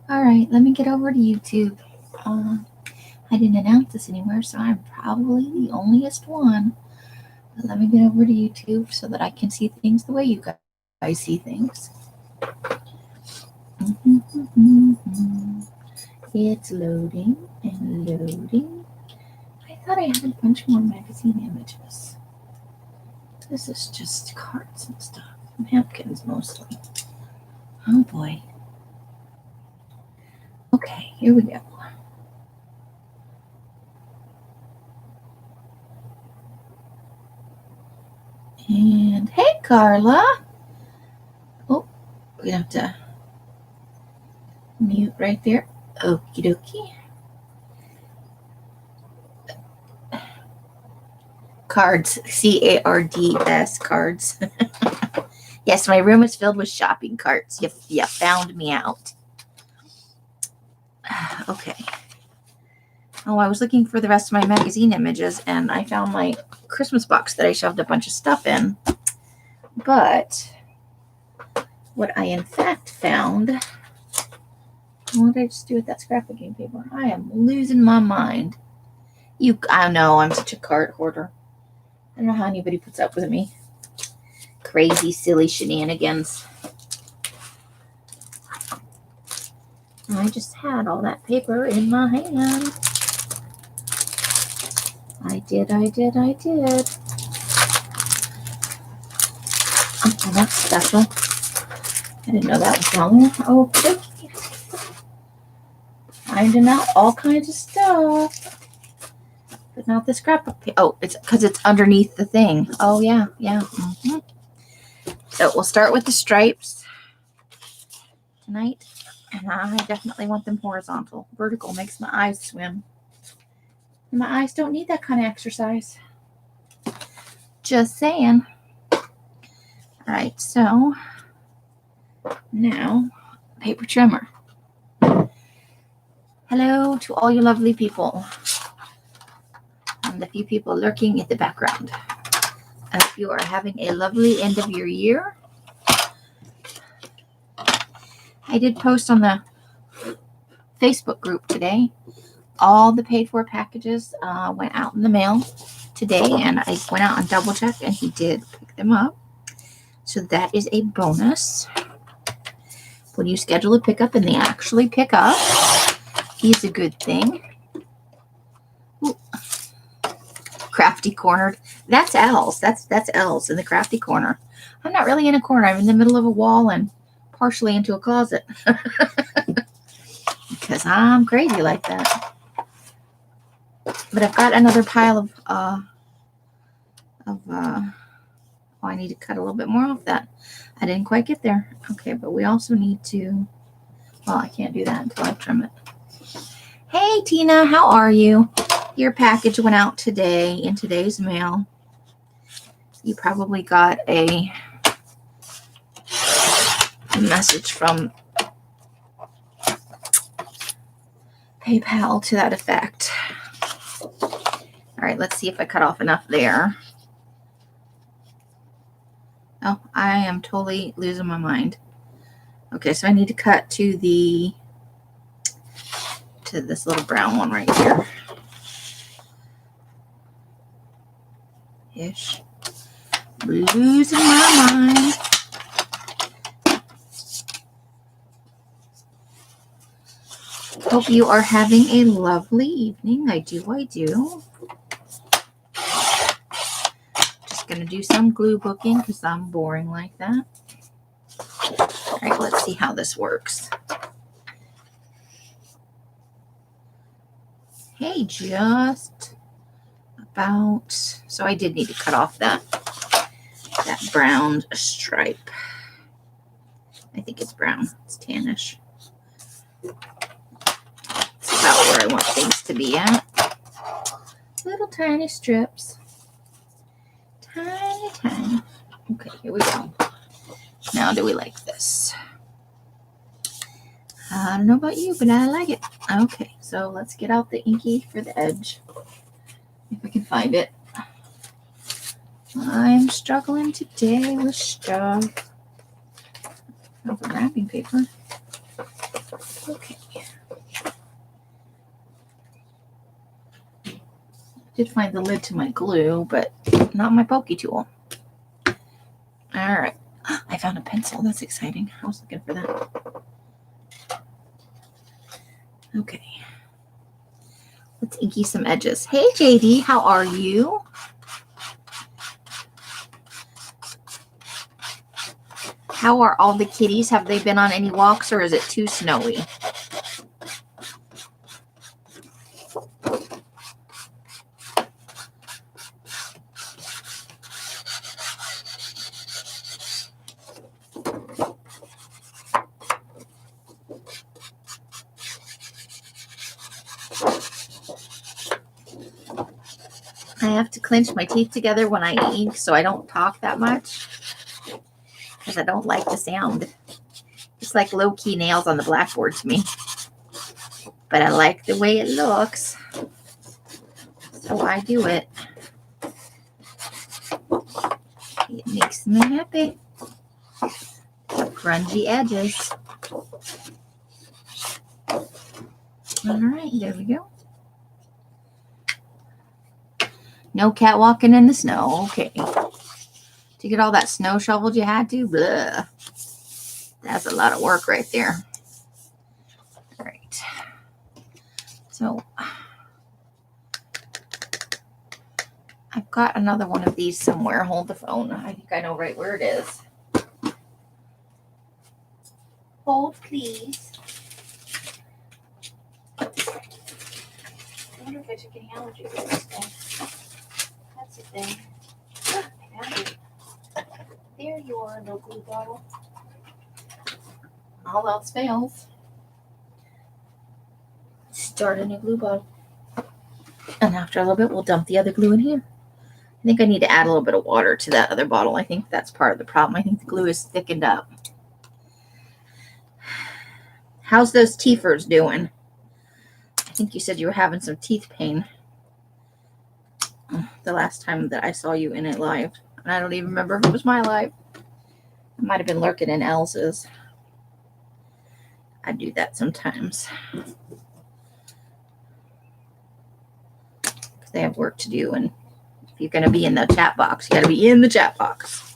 All right, let me get over to YouTube. I didn't announce this anywhere, so I'm probably the onlyest one. But let me get over to YouTube so that I can see things the way you guys see things. It's loading and loading. I thought I had a bunch more magazine images. This is just cards and stuff. Napkins mostly. Oh boy. Okay, here we go. And hey, Carla. Oh, we have to mute right there. Okie dokie. Cards. CARDS. Cards. Yes, my room is filled with shopping carts. You found me out. Okay. Oh, I was looking for the rest of my magazine images, and I found my Christmas box that I shoved a bunch of stuff in. But what I in fact found, what did I just do with that scrapbooking paper? I am losing my mind. I know, I'm such a card hoarder. I don't know how anybody puts up with me. Crazy, silly shenanigans. I just had all that paper in my hand. I did. Oh, that's special. I didn't know that was down there. Oh, okay. Finding out all kinds of stuff. But not the scrapbook paper. Oh, it's because it's underneath the thing. Oh, yeah. Mm-hmm. So we'll start with the stripes tonight. And I definitely want them horizontal. Vertical makes my eyes swim. And my eyes don't need that kind of exercise. Just saying. All right, so now paper trimmer. Hello to all you lovely people. And the few people lurking in the background. I hope you are having a lovely end of your year. I did post on the Facebook group today. All the paid for packages went out in the mail today, and I went out and double checked, and he did pick them up. So that is a bonus. When you schedule a pickup and they actually pick up, is a good thing. Ooh. Crafty cornered. That's L's. That's L's in the crafty corner. I'm not really in a corner. I'm in the middle of a wall and partially into a closet. Because I'm crazy like that. But I've got another pile of I need to cut a little bit more off that. I didn't quite get there. Okay, but we also need to, well, I can't do that until I trim it. Hey, Tina, how are you? Your package went out today in today's mail. You probably got a message from PayPal to that effect. All right, let's see if I cut off enough there. Oh, I am totally losing my mind. Okay, so I need to cut to this little brown one right here. Ish. Losing my mind. Hope you are having a lovely evening. I do. Just going to do some glue booking because I'm boring like that. All right, let's see how this works. Hey, just about. So I did need to cut off that brown stripe. I think it's brown. It's tannish. It's about where I want things to be at. Little tiny strips. Tiny. Okay, here we go. Now, do we like this? I don't know about you, but I like it. Okay, so let's get out the inky for the edge. If I can find it. I'm struggling today with stuff. Oh, the wrapping paper. Okay. Did find the lid to my glue, but not my pokey tool. All right. I found a pencil. That's exciting. I was looking for that. Okay. Let's inky some edges. Hey, JD, how are you? How are all the kitties? Have they been on any walks, or is it too snowy? I have to clench my teeth together when I ink so I don't talk that much because I don't like the sound. It's like low-key nails on the blackboard to me. But I like the way it looks, so I do it. It makes me happy. Grungy edges. All right, there we go. No cat walking in the snow. Okay. To get all that snow shoveled you had to? Blah. That's a lot of work right there. All right. So I've got another one of these somewhere. Hold the phone. I think I know right where it is. Hold, please. I wonder if I took any allergy for this thing. That's the thing. I found it. There you are, no glue bottle. All else fails. Start a new glue bottle. And after a little bit, we'll dump the other glue in here. I think I need to add a little bit of water to that other bottle. I think that's part of the problem. I think the glue is thickened up. How's those teethers doing? I think you said you were having some teeth pain the last time that I saw you in it live. And I don't even remember if it was my live. It might have been lurking in Elsa's. I do that sometimes. Because they have work to do. And if you're going to be in the chat box, you got to be in the chat box.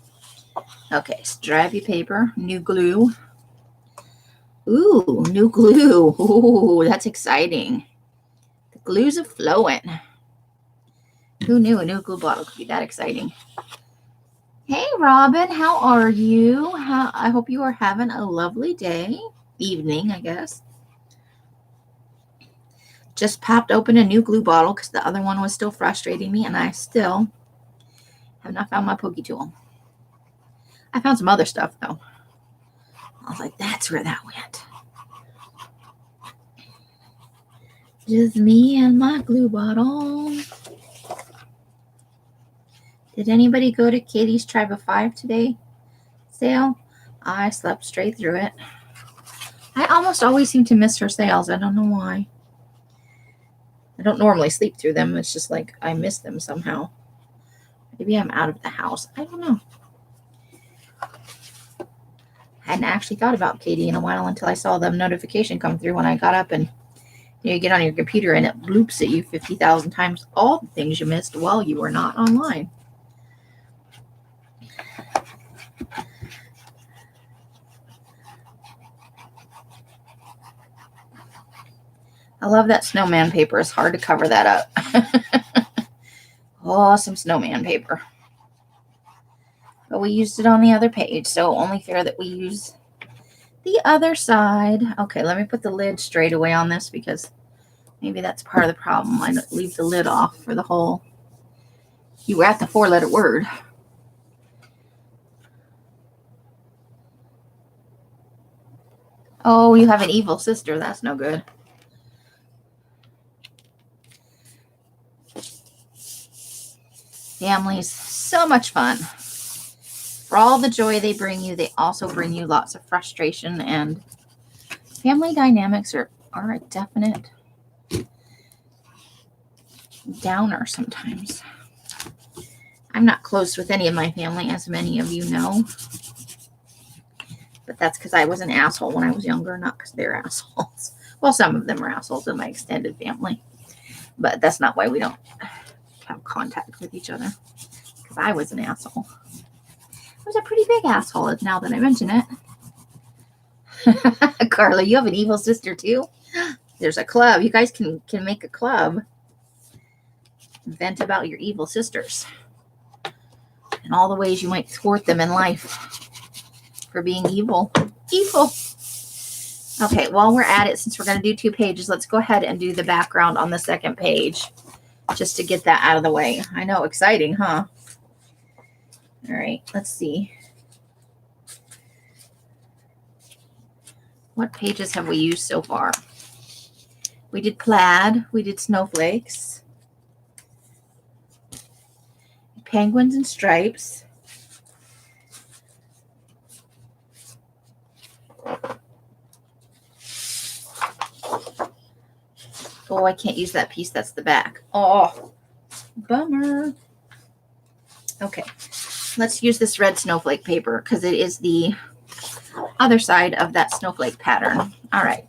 Okay, stripy paper, new glue. Ooh, new glue. Ooh, that's exciting. The glues are flowing. Who knew a new glue bottle could be that exciting? Hey, Robin, how are you? I hope you are having a lovely day. Evening, I guess. Just popped open a new glue bottle because the other one was still frustrating me, and I still have not found my pokey tool. I found some other stuff, though. I was like, that's where that went. Just me and my glue bottle. Did anybody go to Katie's Tribe of 5 today sale? I slept straight through it. I almost always seem to miss her sales. I don't know why. I don't normally sleep through them. It's just like I miss them somehow. Maybe I'm out of the house. I don't know. I hadn't actually thought about Katie in a while until I saw the notification come through when I got up, and you get on your computer and it bloops at you 50,000 times all the things you missed while you were not online. I love that snowman paper. It's hard to cover that up. Awesome snowman paper. But we used it on the other page, so only fair that we use the other side. Okay, let me put the lid straight away on this because maybe that's part of the problem. I leave the lid off for the whole. You were at the 4-letter word. Oh, you have an evil sister. That's no good. Families, so much fun. For all the joy they bring you, they also bring you lots of frustration, and family dynamics are a definite downer sometimes. I'm not close with any of my family, as many of you know. But that's because I was an asshole when I was younger, not because they're assholes. Well, some of them are assholes in my extended family. But that's not why we don't have contact with each other. Because I was an asshole. I was a pretty big asshole now that I mention it. Carla, you have an evil sister too? There's a club. You guys can make a club. Vent about your evil sisters. And all the ways you might thwart them in life for being evil. Evil. Okay, while we're at it, since we're going to do 2 pages, let's go ahead and do the background on the second page. Just to get that out of the way. I know, exciting, huh? All right, let's see. What pages have we used so far? We did plaid. We did snowflakes. Penguins and stripes. Oh, I can't use that piece. That's the back. Oh, bummer. Okay, let's use this red snowflake paper because it is the other side of that snowflake pattern. All right,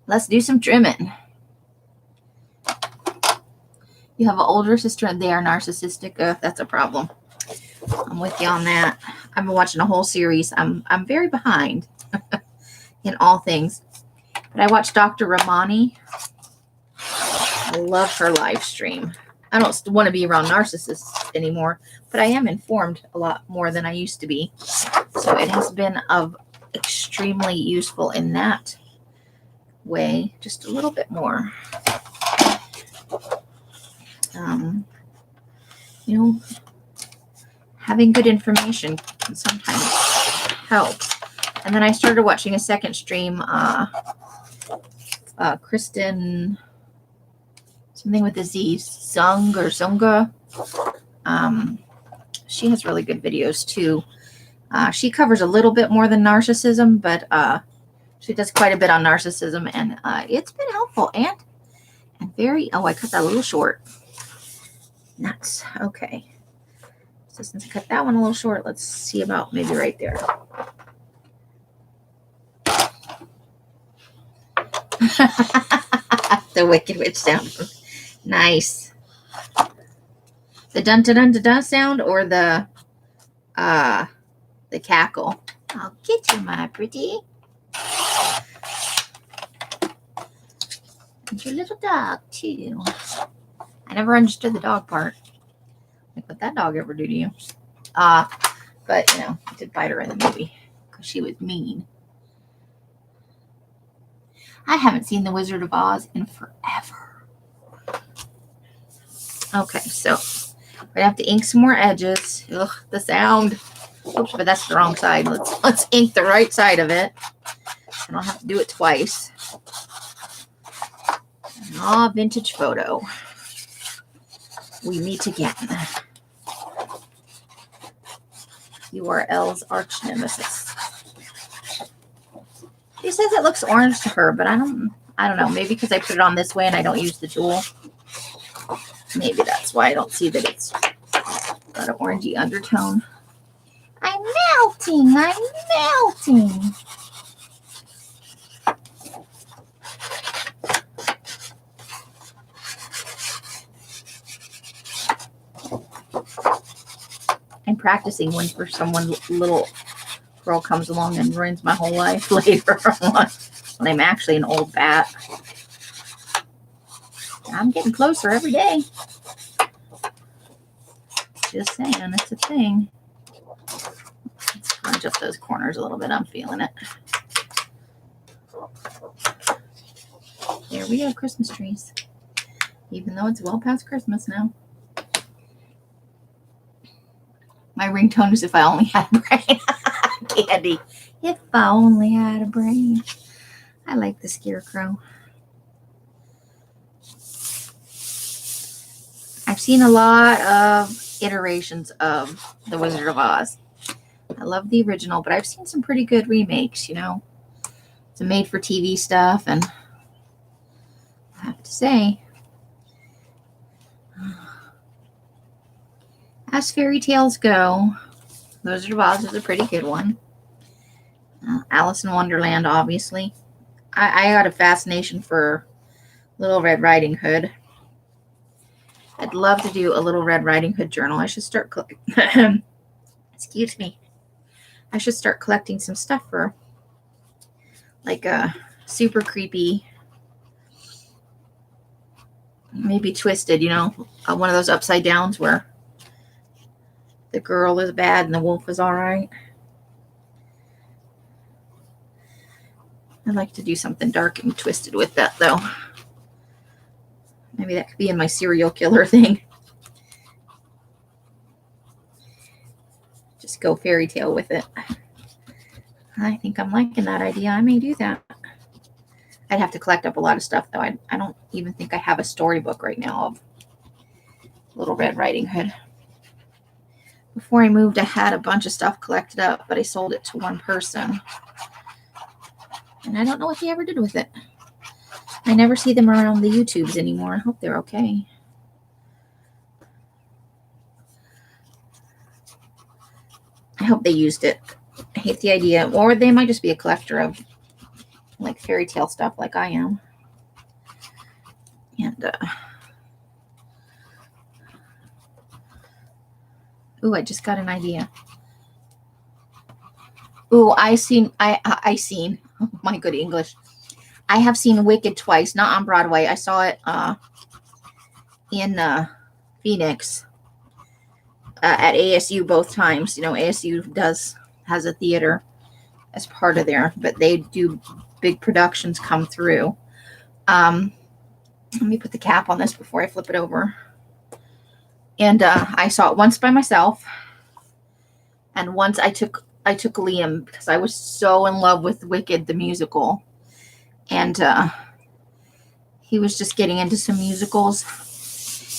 let's do some trimming. You have an older sister and they are narcissistic. That's a problem. I'm with you on that. I've been watching a whole series. I'm very behind in all things. But I watched Dr. Ramani. I love her live stream. I don't want to be around narcissists anymore, but I am informed a lot more than I used to be. So it has been of extremely useful in that way, just a little bit more. You know, having good information can sometimes help. And then I started watching a second stream, Kristen, something with a Z, Zung or Zunga. She has really good videos too. She covers a little bit more than narcissism, but she does quite a bit on narcissism, and it's been helpful and very. Oh, I cut that a little short. Nuts. Okay. So since I cut that one a little short, let's see about maybe right there. The Wicked Witch sound. Nice. The dun dun dun dun dun sound or the cackle. I'll get you, my pretty. And your little dog too. I never understood the dog part. Like, what that dog ever do to you? But you know, I did bite her in the movie because she was mean. I haven't seen The Wizard of Oz in forever. Okay, so we have to ink some more edges. Ugh, the sound. Oops, but that's the wrong side. Let's ink the right side of it. I don't have to do it twice. Ah, vintage photo. We meet again. You are Elle's arch nemesis. She says it looks orange to her, but I don't know. Maybe because I put it on this way and I don't use the tool. Maybe that's why I don't see that it's got an orangey undertone. I'm melting. I'm melting. I'm practicing when for someone little girl comes along and ruins my whole life later on when I'm actually an old bat. I'm getting closer every day. Just saying, it's a thing. Let's crunch up those corners a little bit. I'm feeling it. There we go, Christmas trees. Even though it's well past Christmas now. My ringtone is If I Only Had a Brain. Candy. If I only had a brain. I like the scarecrow. I've seen a lot of iterations of The Wizard of Oz. I love the original, but I've seen some pretty good remakes, you know. Some made-for-TV stuff, and I have to say, as fairy tales go, The Wizard of Oz is a pretty good one. Alice in Wonderland, obviously. I got a fascination for Little Red Riding Hood. I'd love to do a Little Red Riding Hood journal. I should start excuse me. I should start collecting some stuff for like a super creepy, maybe twisted, one of those upside downs where the girl is bad and the wolf is all right. I'd like to do something dark and twisted with that, though. Maybe that could be in my serial killer thing. Just go fairy tale with it. I think I'm liking that idea. I may do that. I'd have to collect up a lot of stuff, though. I don't even think I have a storybook right now of Little Red Riding Hood. Before I moved, I had a bunch of stuff collected up, but I sold it to one person. And I don't know what he ever did with it. I never see them around the YouTubes anymore. I hope they're okay. I hope they used it. I hate the idea. Or they might just be a collector of like fairy tale stuff like I am. And ooh, I just got an idea. Ooh, I seen oh, my good English. I have seen Wicked twice, not on Broadway. I saw it in Phoenix at ASU both times. ASU has a theater as part of there, but they do big productions come through. Let me put the cap on this before I flip it over. And I saw it once by myself, and once I took Liam because I was so in love with Wicked the musical, and he was just getting into some musicals,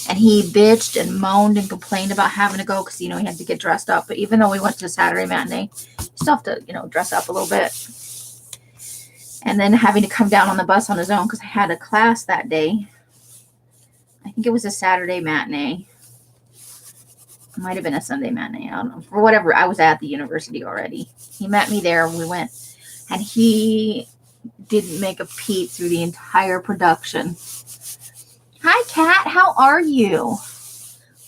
and he bitched and moaned and complained about having to go because he had to get dressed up. But even though we went to Saturday matinee, you still have to dress up a little bit. And then having to come down on the bus on his own because I had a class that day. I think it was a Saturday matinee. It might have been a Sunday matinee. I don't know. For whatever, I was at the university already. He met me there and we went. And he didn't make a peep through the entire production. Hi, Kat. How are you?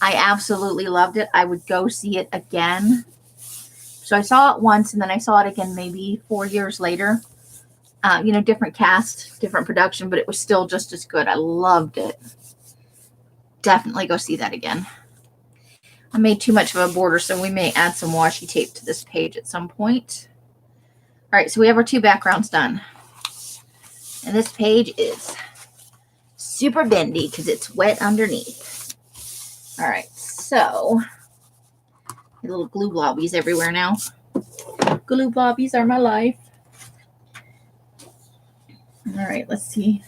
I absolutely loved it. I would go see it again. So I saw it once and then I saw it again maybe 4 years later. Different cast, different production, but it was still just as good. I loved it. Definitely go see that again. I made too much of a border, so we may add some washi tape to this page at some point. All right, so we have our two backgrounds done. And this page is super bendy because it's wet underneath. All right, so little glue blobbies everywhere now. Glue blobbies are my life. All right, let's see.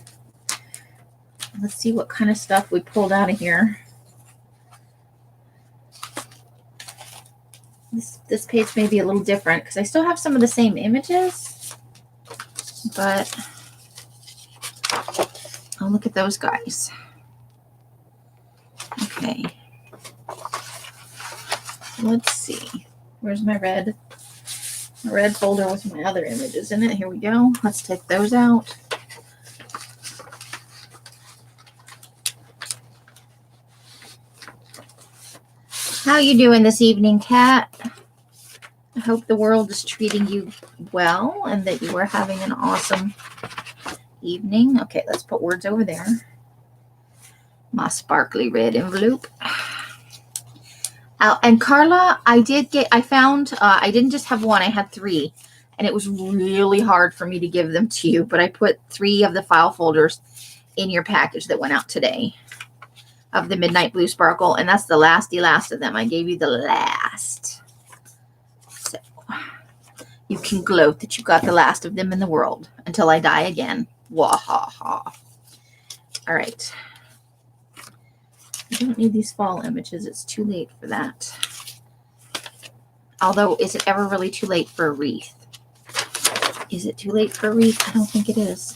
Let's see what kind of stuff we pulled out of here. This page may be a little different because I still have some of the same images, but I'll look at those guys. Okay. Let's see. Where's my red folder with my other images in it? Here we go. Let's take those out. How you doing this evening, Kat? I hope the world is treating you well and that you are having an awesome evening. Okay, let's put words over there. My sparkly red envelope. And Carla, I found, I didn't just have one, I had 3. And it was really hard for me to give them to you, but I put 3 of the file folders in your package that went out today of the Midnight Blue Sparkle. And that's the last of them. I gave you the last. So you can gloat that you got the last of them in the world until I die again. Wahaha. All right. I don't need these fall images. It's too late for that. Although, is it ever really too late for a wreath? Is it too late for a wreath? I don't think it is.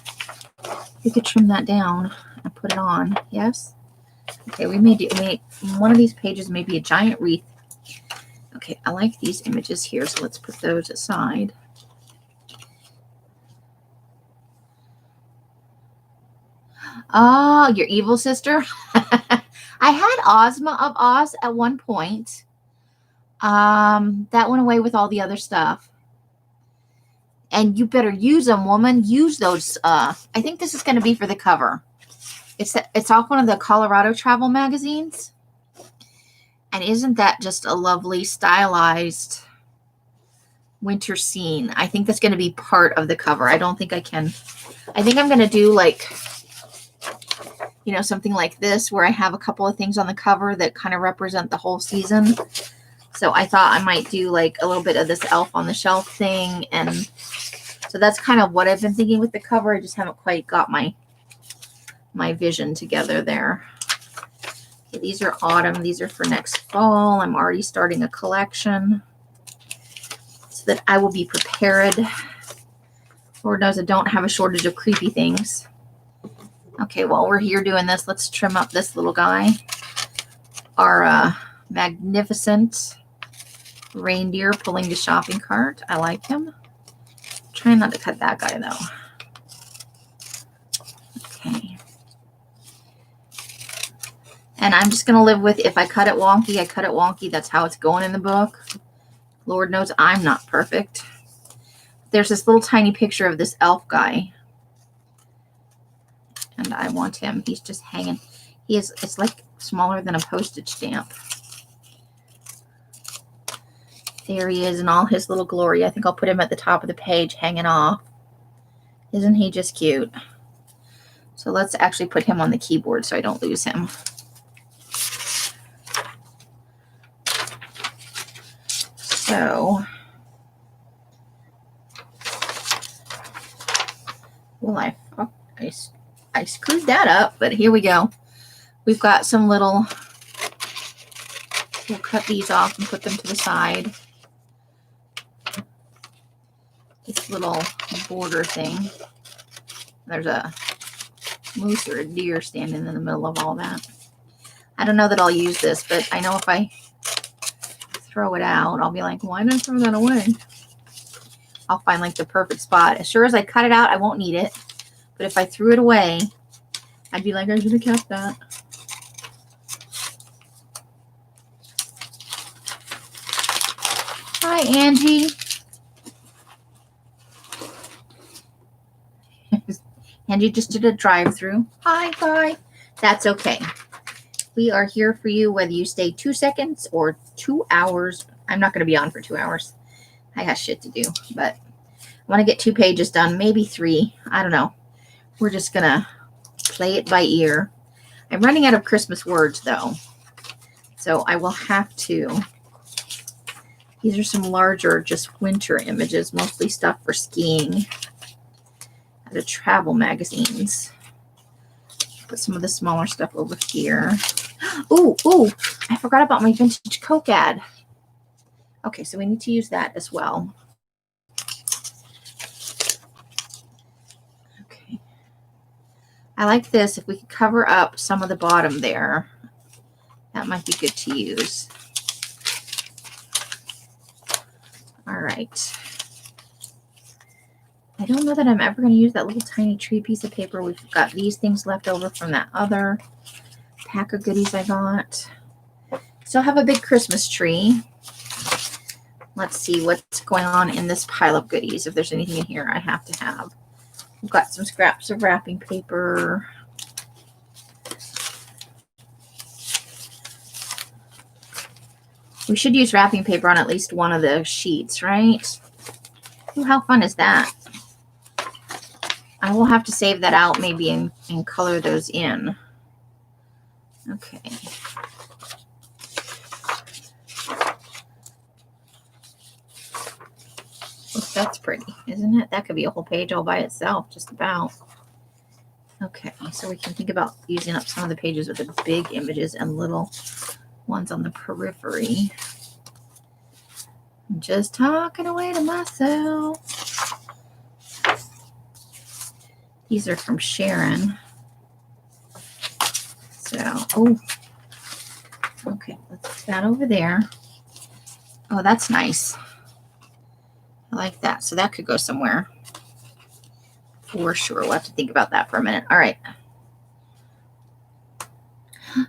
You could trim that down and put it on. Yes? Okay, we made one of these pages may be a giant wreath. Okay, I like these images here, so let's put those aside. Oh, your evil sister. I had Ozma of Oz at one point. That went away with all the other stuff. And you better use them, woman. Use those. I think this is going to be for the cover. It's off one of the Colorado travel magazines. And isn't that just a lovely stylized winter scene? I think that's going to be part of the cover. I don't think I can. I think I'm going to do like, you know, something like this where I have a couple of things on the cover that kind of represent the whole season. So I thought I might do like a little bit of this elf on the shelf thing. And so that's kind of what I've been thinking with the cover. I just haven't quite got my vision together there. Okay, these are autumn. These are for next fall. I'm already starting a collection so that I will be prepared. Lord knows I don't have a shortage of creepy things. Okay, while we're here doing this, let's trim up this little guy. Our magnificent reindeer pulling the shopping cart. I like him. Trying not to cut that guy though. Okay. And I'm just going to live with, if I cut it wonky, I cut it wonky. That's how it's going in the book. Lord knows I'm not perfect. There's this little tiny picture of this elf guy. And I want him. He's just hanging. It's like smaller than a postage stamp. There he is in all his little glory. I think I'll put him at the top of the page hanging off. Isn't he just cute? So let's actually put him on the keyboard so I don't lose him. So, well, I screwed that up, but here we go. We've got some little, we'll cut these off and put them to the side. This little border thing. There's a moose or a deer standing in the middle of all that. I don't know that I'll use this, but I know if I throw it out, I'll be like, why not throw that away? I'll find like the perfect spot. As sure as I cut it out, I won't need it. But if I threw it away, I'd be like, I should have kept that. Hi, Angie. Angie just did a drive-through. Hi. That's okay. We are here for you, whether you stay 2 seconds or 2 hours. I'm not going to be on for 2 hours. I got shit to do, but I want to get 2 pages done, maybe 3. I don't know. We're just going to play it by ear. I'm running out of Christmas words, though, so I will have to. These are some larger, just winter images, mostly stuff for skiing. The travel magazines. Put some of the smaller stuff over here. Ooh, I forgot about my vintage Coke ad. Okay, so we need to use that as well. Okay. I like this. If we could cover up some of the bottom there, that might be good to use. All right. I don't know that I'm ever going to use that little tiny tree piece of paper. We've got these things left over from that other pack of goodies I got. Still have a big Christmas tree. Let's see what's going on in this pile of goodies. If there's anything in here I have to have. We've got some scraps of wrapping paper. We should use wrapping paper on at least one of the sheets, right? Ooh, how fun is that? I will have to save that out maybe and color those in. Okay. Look, that's pretty, isn't it? That could be a whole page all by itself, just about. Okay, so we can think about using up some of the pages with the big images and little ones on the periphery. I'm just talking away to myself. These are from Sharon. So, okay, let's put that over there. Oh, that's nice. I like that. So that could go somewhere for sure. We'll have to think about that for a minute. All right.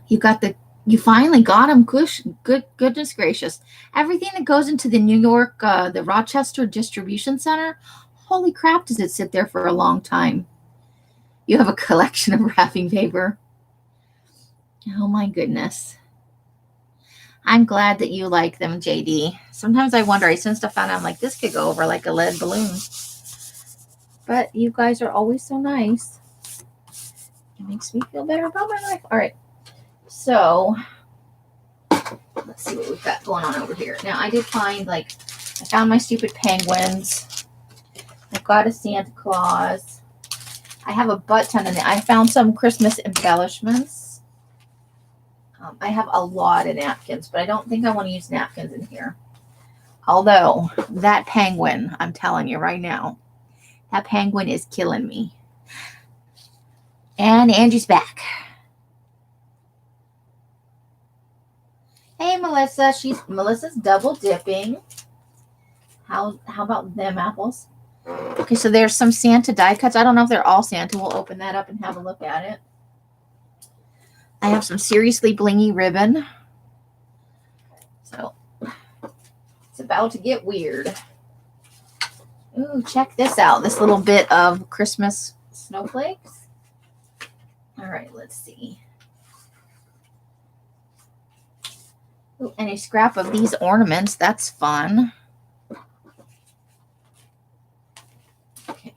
You finally got them. Goodness gracious. Everything that goes into the New York, the Rochester distribution center, holy crap, does it sit there for a long time. You have a collection of wrapping paper. Oh my goodness. I'm glad that you like them, JD. Sometimes I wonder, I send stuff out and I'm like, this could go over like a lead balloon. But you guys are always so nice. It makes me feel better about my life. All right. So let's see what we've got going on over here. Now I did find, like, I found my stupid penguins. I've got a Santa Claus. I have a butt ton in it. I found some Christmas embellishments. I have a lot of napkins, but I don't think I want to use napkins in here. Although that penguin, I'm telling you right now, that penguin is killing me. And Angie's back. Hey, Melissa. Melissa's double dipping. How about them apples? Okay, so there's some Santa die cuts. I don't know if they're all Santa. We'll open that up and have a look at it. I have some seriously blingy ribbon. So it's about to get weird. Ooh, check this out. This little bit of Christmas snowflakes. All right, let's see. Ooh, and a scrap of these ornaments. That's fun. Okay.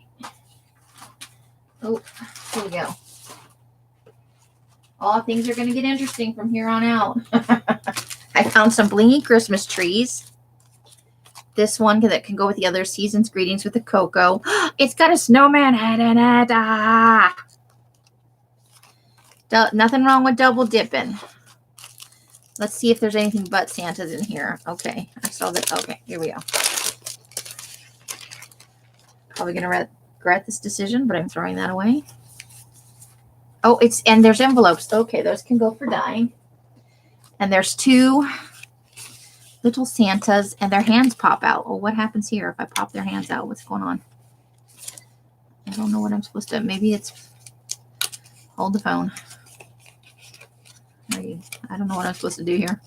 Oh, here we go. All things are going to get interesting from here on out. I found some blingy Christmas trees. This one that can go with the other season's greetings with the cocoa. It's got a snowman head in it. Nothing wrong with double dipping. Let's see if there's anything but Santa's in here. Okay, I saw that. Okay, here we go. Probably going to regret this decision, but I'm throwing that away. Oh, and there's envelopes. Okay, those can go for dyeing. And there's two little Santas, and their hands pop out. Oh, what happens here if I pop their hands out? What's going on? I don't know what I'm supposed to. Maybe it's hold the phone. I don't know what I'm supposed to do here.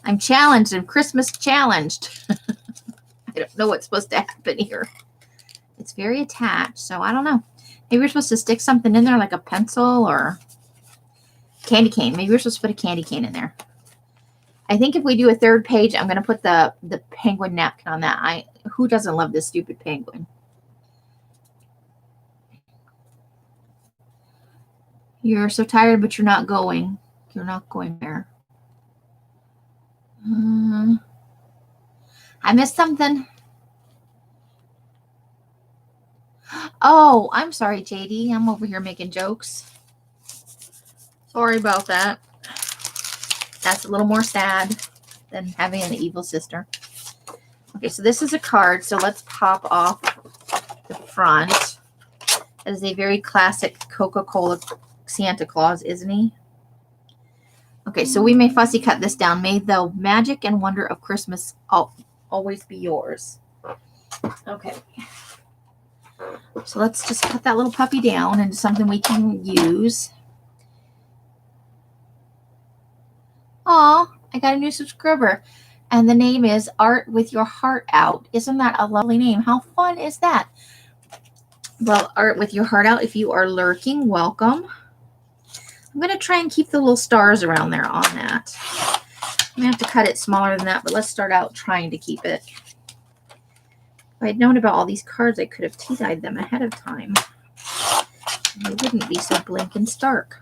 I'm challenged. I'm Christmas challenged. I don't know what's supposed to happen here. It's very attached, so I don't know. Maybe we're supposed to stick something in there like a pencil or candy cane. Maybe we're supposed to put a candy cane in there. I think if we do a third page, I'm going to put the penguin napkin on that. Who doesn't love this stupid penguin? You're so tired, but you're not going. You're not going there. I missed something. Oh, I'm sorry, JD. I'm over here making jokes. Sorry about that. That's a little more sad than having an evil sister. Okay, so this is a card. So let's pop off the front. That is a very classic Coca-Cola Santa Claus, isn't he? Okay, so we may fussy cut this down. May the magic and wonder of Christmas always be yours. Okay. So let's just cut that little puppy down into something we can use. Oh, I got a new subscriber. And the name is Art with Your Heart Out. Isn't that a lovely name? How fun is that? Well, Art with Your Heart Out, if you are lurking, welcome. I'm going to try and keep the little stars around there on that. I'm going to have to cut it smaller than that, but let's start out trying to keep it. If I had known about all these cards, I could have tea-dyed them ahead of time. And they wouldn't be so blinking stark.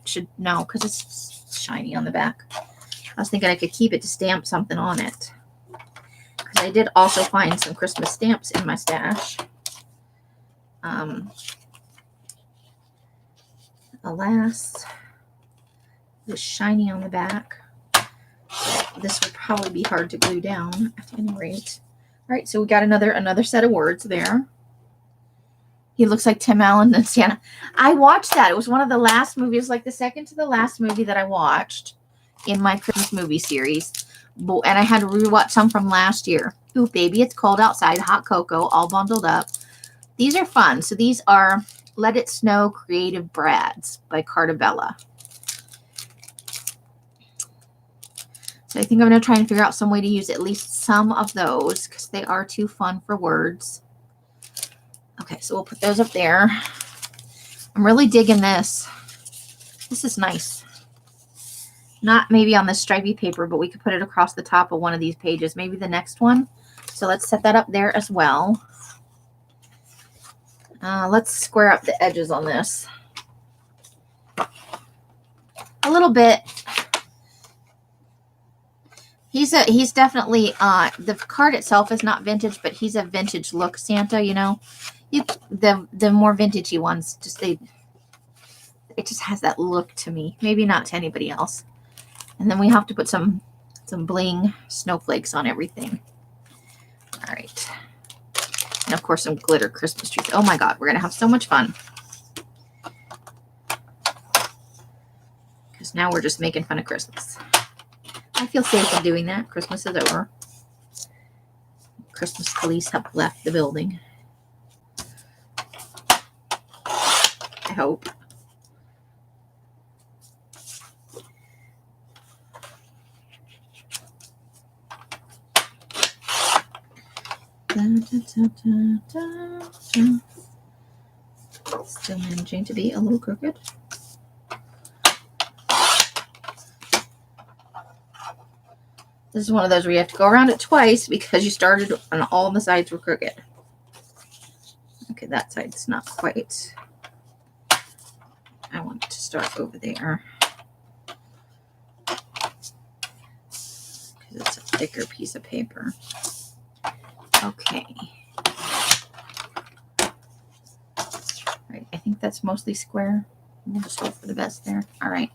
Should know, because it's shiny on the back. I was thinking I could keep it to stamp something on it. Because I did also find some Christmas stamps in my stash. Alas, it was shiny on the back. This would probably be hard to glue down at any rate. All right, so we got another set of words there. He looks like Tim Allen and Santa. I watched that. It was one of the last movies, like the second to the last movie that I watched in my Christmas movie series. And I had to rewatch some from last year. Ooh, baby, it's cold outside. Hot cocoa, all bundled up. These are fun. So these are Let It Snow Creative Brads by Cartabella. So I think I'm going to try and figure out some way to use at least some of those because they are too fun for words. Okay, so we'll put those up there. I'm really digging this. This is nice. Not maybe on this stripy paper, but we could put it across the top of one of these pages. Maybe the next one. So let's set that up there as well. Let's square up the edges on this a little bit. He's definitely the card itself is not vintage, but he's a vintage look Santa, you know. The more vintagey ones it just has that look to me. Maybe not to anybody else. And then we have to put some bling snowflakes on everything. All right. And of course some glitter Christmas trees. Oh my god, we're gonna have so much fun. Because now we're just making fun of Christmas. I feel safe in doing that. Christmas is over. Christmas police have left the building. I hope. Still managing to be a little crooked. This is one of those where you have to go around it twice because you started and all the sides were crooked. Okay, that side's not quite. I want to start over there because it's a thicker piece of paper. Okay. Right, I think that's mostly square. We'll just hope for the best there. All right.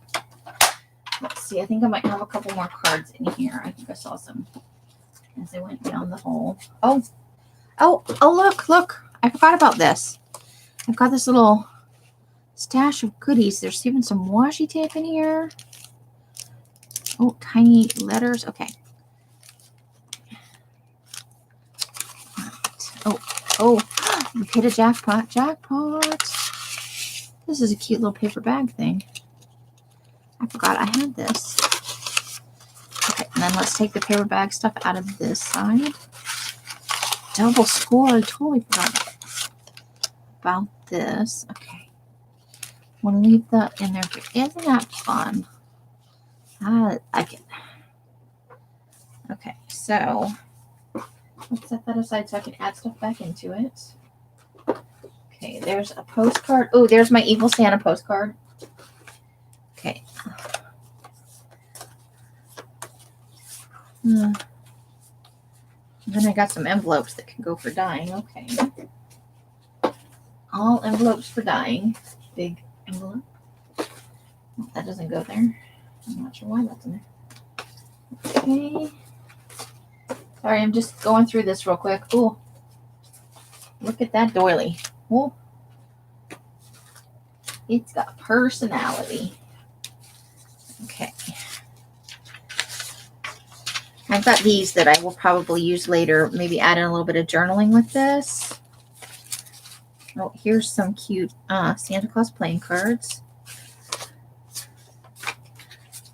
Let's see. I think I might have a couple more cards in here. I think I saw some as I went down the hole. Oh, look. I forgot about this. I've got this little stash of goodies. There's even some washi tape in here. Oh, tiny letters. Okay. Oh, we hit a jackpot. This is a cute little paper bag thing. I forgot I had this. Okay, and then let's take the paper bag stuff out of this side. Double score. I totally forgot about this. Okay. Want to leave that in there. Isn't that fun? I like it. Okay, so let's set that aside so I can add stuff back into it. Okay, there's a postcard. Oh, there's my Evil Santa postcard. Okay. Then I got some envelopes that can go for dyeing. Okay. All envelopes for dyeing. Big envelope. Well, that doesn't go there. I'm not sure why that's in there. Okay. Sorry, I'm just going through this real quick. Oh, look at that doily. Oh, it's got personality. Okay. I've got these that I will probably use later. Maybe add in a little bit of journaling with this. Oh, here's some cute Santa Claus playing cards.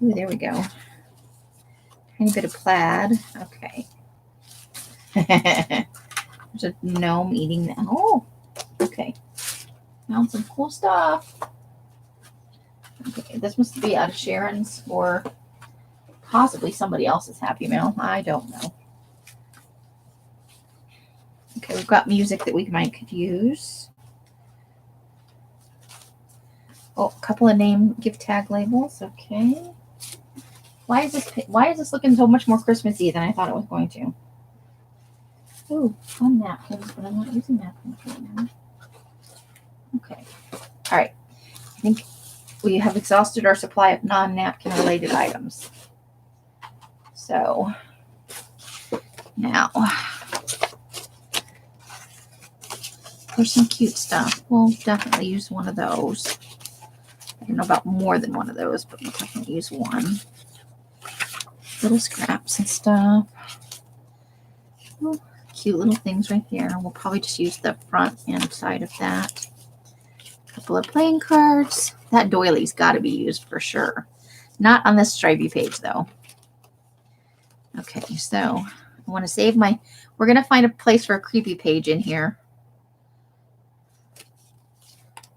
Ooh, there we go. Tiny bit of plaid. Okay. There's a gnome eating that. Oh, okay. Found some cool stuff. Okay, this must be out of Sharon's or possibly somebody else's Happy Mail. I don't know. Okay, we've got music that we could use. Oh, a couple of name gift tag labels. Okay. Why is this looking so much more Christmassy than I thought it was going to? Ooh, fun napkins, but I'm not using napkins right now. Okay. All right. I think we have exhausted our supply of non-napkin related items. So now there's some cute stuff. We'll definitely use one of those. I don't know about more than one of those, but we'll definitely use one. Little scraps and stuff. Ooh, cute little things right there. We'll probably just use the front and side of that. A couple of playing cards. That doily's got to be used for sure. Not on this stripy page, though. Okay, so I want to save my, we're going to find a place for a creepy page in here.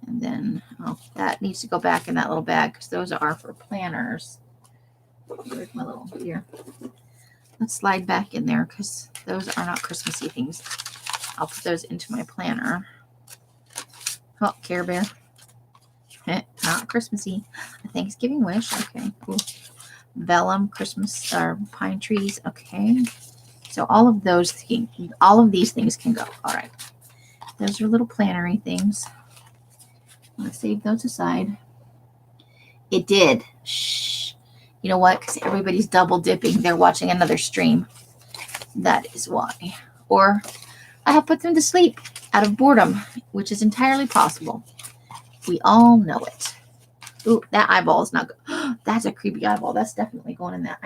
And then, oh, that needs to go back in that little bag because those are for planners. Where's my little, here. Let's slide back in there because those are not Christmassy things. I'll put those into my planner. Oh, Care Bear. Not Christmassy. A Thanksgiving wish. Okay, cool. Vellum, Christmas, or pine trees. Okay. So all of those things, all of these things can go. All right. Those are little plannery things. I'm going to save those aside. It did. Shh. You know what? Because everybody's double dipping. They're watching another stream. That is why. Or I have put them to sleep out of boredom, which is entirely possible. We all know it. Ooh, that eyeball is not good. That's a creepy eyeball. That's definitely going in that.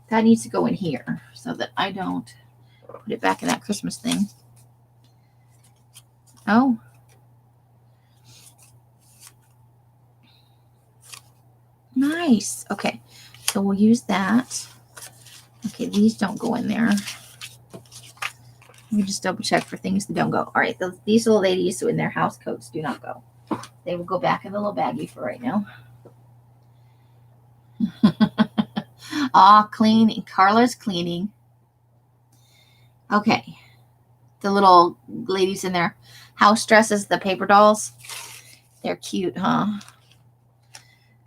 That needs to go in here so that I don't put it back in that Christmas thing. Oh. Nice. Okay. So we'll use that. Okay, these don't go in there. Let me just double check for things that don't go. All right, these little ladies in their house coats do not go. They will go back in the little baggie for right now. Clean. Carla's cleaning. Okay. The little ladies in their house dresses, the paper dolls. They're cute, huh?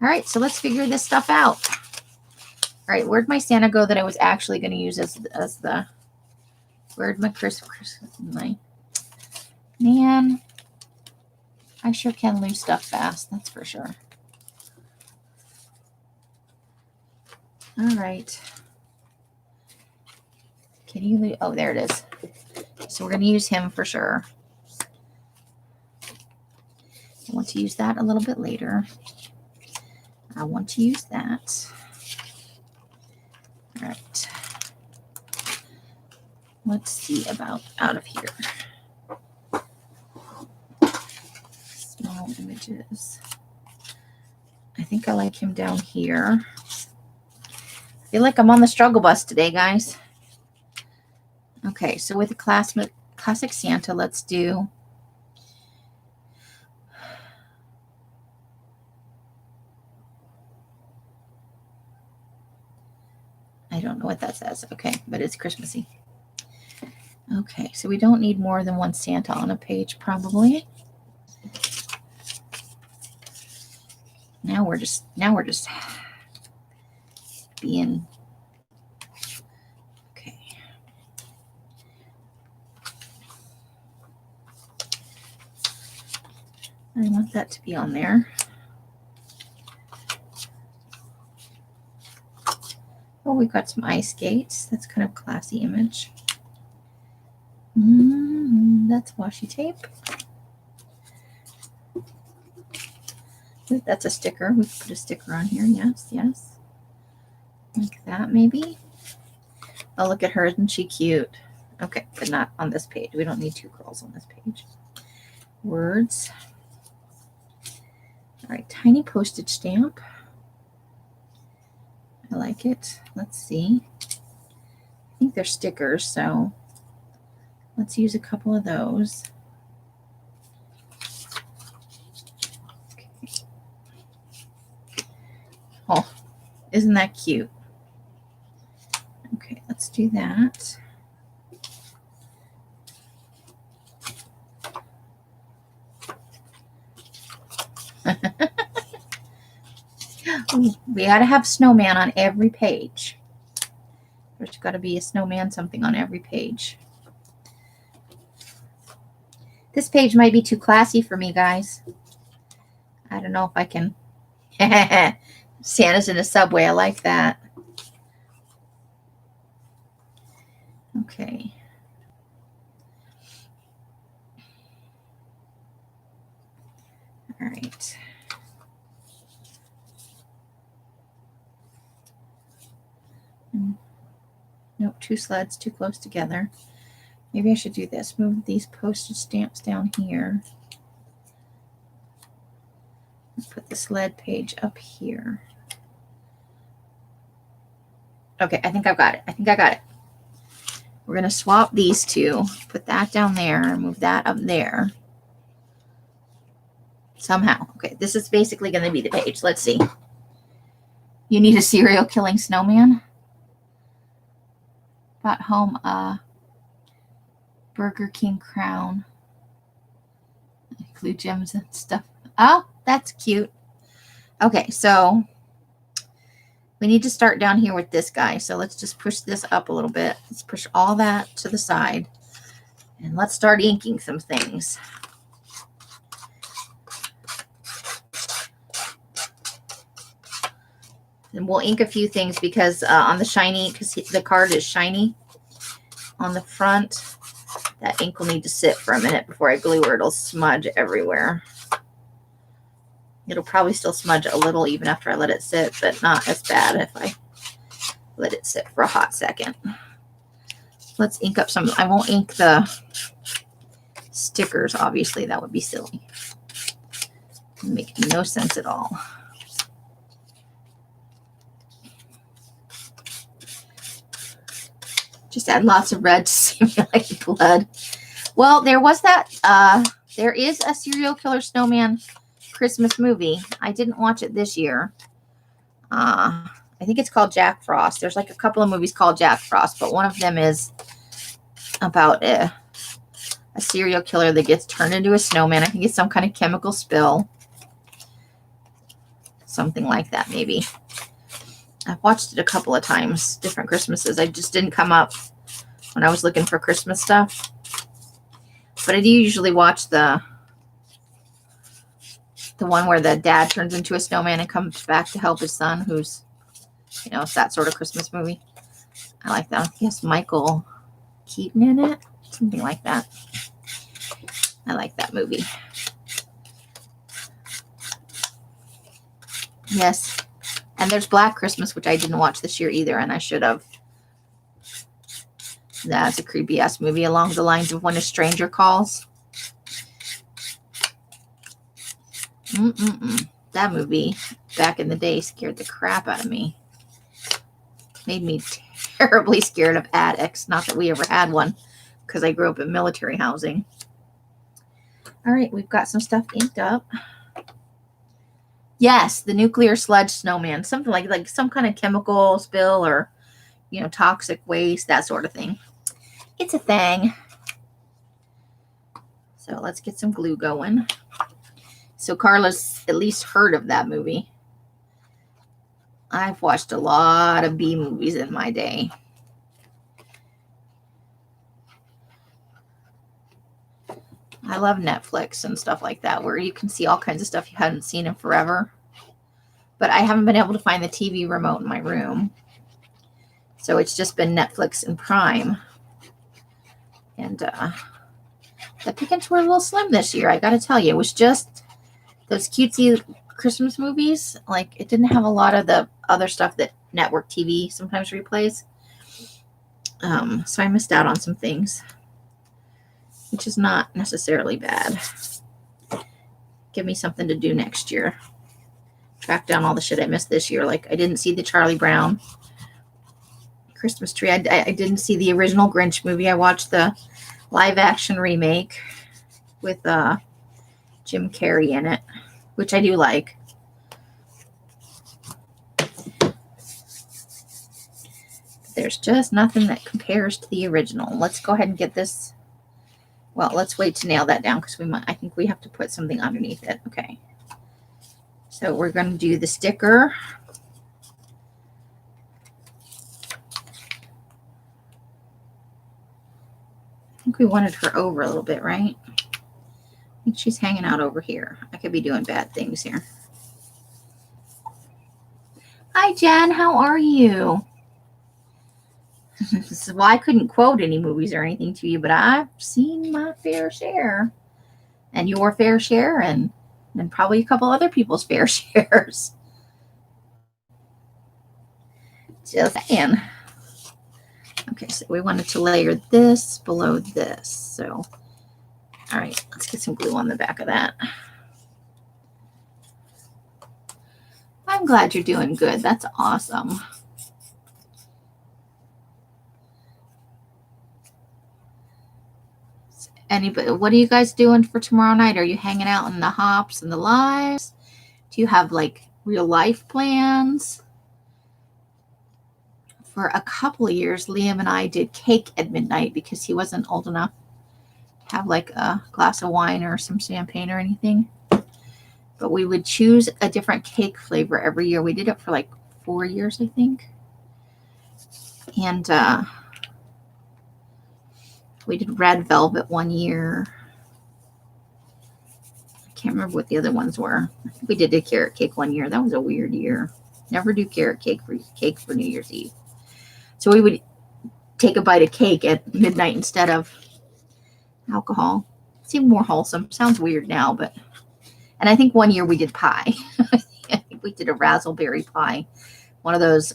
All right, so let's figure this stuff out. All right, where'd my Santa go that I was actually going to use as the... Where'd my my... Man, I sure can lose stuff fast, that's for sure. All right. Can you lose? Oh, there it is. So we're going to use him for sure. I want to use that a little bit later. I want to use that. All right. Let's see about out of here. Small images. I think I like him down here. I feel like I'm on the struggle bus today, guys. Okay, so with the classic Santa, let's do... I don't know what that says. Okay, but it's Christmassy. Okay, so we don't need more than one Santa on a page, probably. Now we're just being... Okay. I want that to be on there. Oh, we've got some ice skates. That's kind of classy image. That's washi tape. Ooh, that's a sticker. We can put a sticker on here. Yes, yes. Like that, maybe. Oh, look at her. Isn't she cute? Okay, but not on this page. We don't need two girls on this page. Words. All right, tiny postage stamp. I like it. Let's see. I think they're stickers, so let's use a couple of those. Okay. Oh, isn't that cute? Okay, let's do that. We got to have snowman on every page. There's got to be a snowman something on every page. This page might be too classy for me, guys. I don't know if I can. Santa's in a subway. I like that. Okay. All right. Nope, two sleds too close together. Maybe I should do this. Move these postage stamps down here. Put the sled page up here. Okay, I think I've got it. I think I got it. We're going to swap these two. Put that down there and move that up there. Somehow. Okay, this is basically going to be the page. Let's see. You need a serial killing snowman. Brought home a Burger King crown. Glue gems and stuff. Oh, that's cute. Okay, so we need to start down here with this guy. So let's just push this up a little bit. Let's push all that to the side. And let's start inking some things. And we'll ink a few things because on the shiny, because the card is shiny on the front, that ink will need to sit for a minute before I glue or it'll smudge everywhere. It'll probably still smudge a little even after I let it sit, but not as bad if I let it sit for a hot second. Let's ink up some. I won't ink the stickers, obviously. That would be silly. It would make no sense at all. Just add lots of red to simulate blood. Well, there was that. There is a serial killer snowman Christmas movie. I didn't watch it this year. I think it's called Jack Frost. There's like a couple of movies called Jack Frost, but one of them is about a serial killer that gets turned into a snowman. I think it's some kind of chemical spill. Something like that, maybe. I've watched it a couple of times, different Christmases. I just didn't come up when I was looking for Christmas stuff. But I do usually watch the one where the dad turns into a snowman and comes back to help his son, who's, you know, it's that sort of Christmas movie. I like that. I think it has Michael Keaton in it. Something like that. I like that movie. Yes. And there's Black Christmas, which I didn't watch this year either, and I should have. That's a creepy ass movie along the lines of When a Stranger Calls. That movie back in the day scared the crap out of me. Made me terribly scared of attics. Not that we ever had one, because I grew up in military housing. All right, we've got some stuff inked up. Yes, the nuclear sludge snowman. Something like some kind of chemical spill or, you know, toxic waste, that sort of thing. It's a thing. So let's get some glue going. So Carla's at least heard of that movie. I've watched a lot of B movies in my day. I love Netflix and stuff like that, where you can see all kinds of stuff you hadn't seen in forever. But I haven't been able to find the TV remote in my room. So it's just been Netflix and Prime. And the pickings were a little slim this year, I got to tell you. It was just those cutesy Christmas movies. Like, it didn't have a lot of the other stuff that network TV sometimes replays. So I missed out on some things, which is not necessarily bad. Give me something to do next year. Track down all the shit I missed this year. Like, I didn't see the Charlie Brown Christmas tree. I didn't see the original Grinch movie. I watched the live action remake with Jim Carrey in it, which I do like. There's just nothing that compares to the original. Let's go ahead and get this. Well, let's wait to nail that down because I think we have to put something underneath it. Okay. So we're going to do the sticker. I think we wanted her over a little bit, right? I think she's hanging out over here. I could be doing bad things here. Hi, Jen. How are you? Well, I couldn't quote any movies or anything to you, but I've seen my fair share. And your fair share, and probably a couple other people's fair shares. Just saying. Okay, so we wanted to layer this below this. So, all right, let's get some glue on the back of that. I'm glad you're doing good. That's awesome. Anybody, what are you guys doing for tomorrow night? Are you hanging out in the hops and the lives? Do you have like real life plans? For a couple of years, Liam and I did cake at midnight because he wasn't old enough to have like a glass of wine or some champagne or anything. But we would choose a different cake flavor every year. We did it for like 4 years, I think. And we did red velvet one year. I can't remember what the other ones were. I think we did a carrot cake one year. That was a weird year. Never do carrot cake for New Year's Eve. So we would take a bite of cake at midnight instead of alcohol. Seemed more wholesome. Sounds weird now, but. And I think one year we did pie. I think we did a raspberry pie. One of those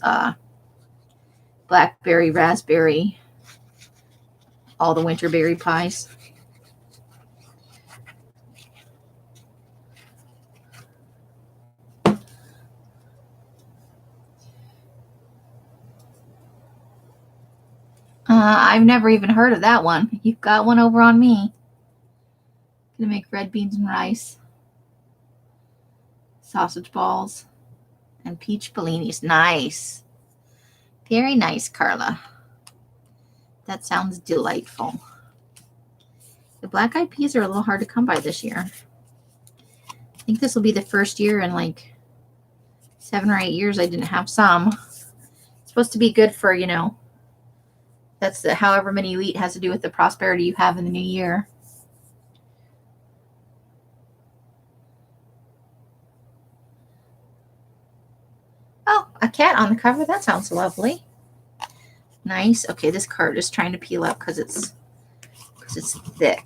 blackberry, raspberry, all the winter berry pies. I've never even heard of that one. You've got one over on me. Gonna make red beans and rice, sausage balls, and peach bellinis. Nice. Very nice, Carla. That sounds delightful. The black eyed peas are a little hard to come by this year. I think this will be the first year in like 7 or 8 years I didn't have some. It's supposed to be good for, you know, that's the however many you eat has to do with the prosperity you have in the new year. Oh, a cat on the cover. That sounds lovely. Nice. Okay, this card is trying to peel up because it's thick.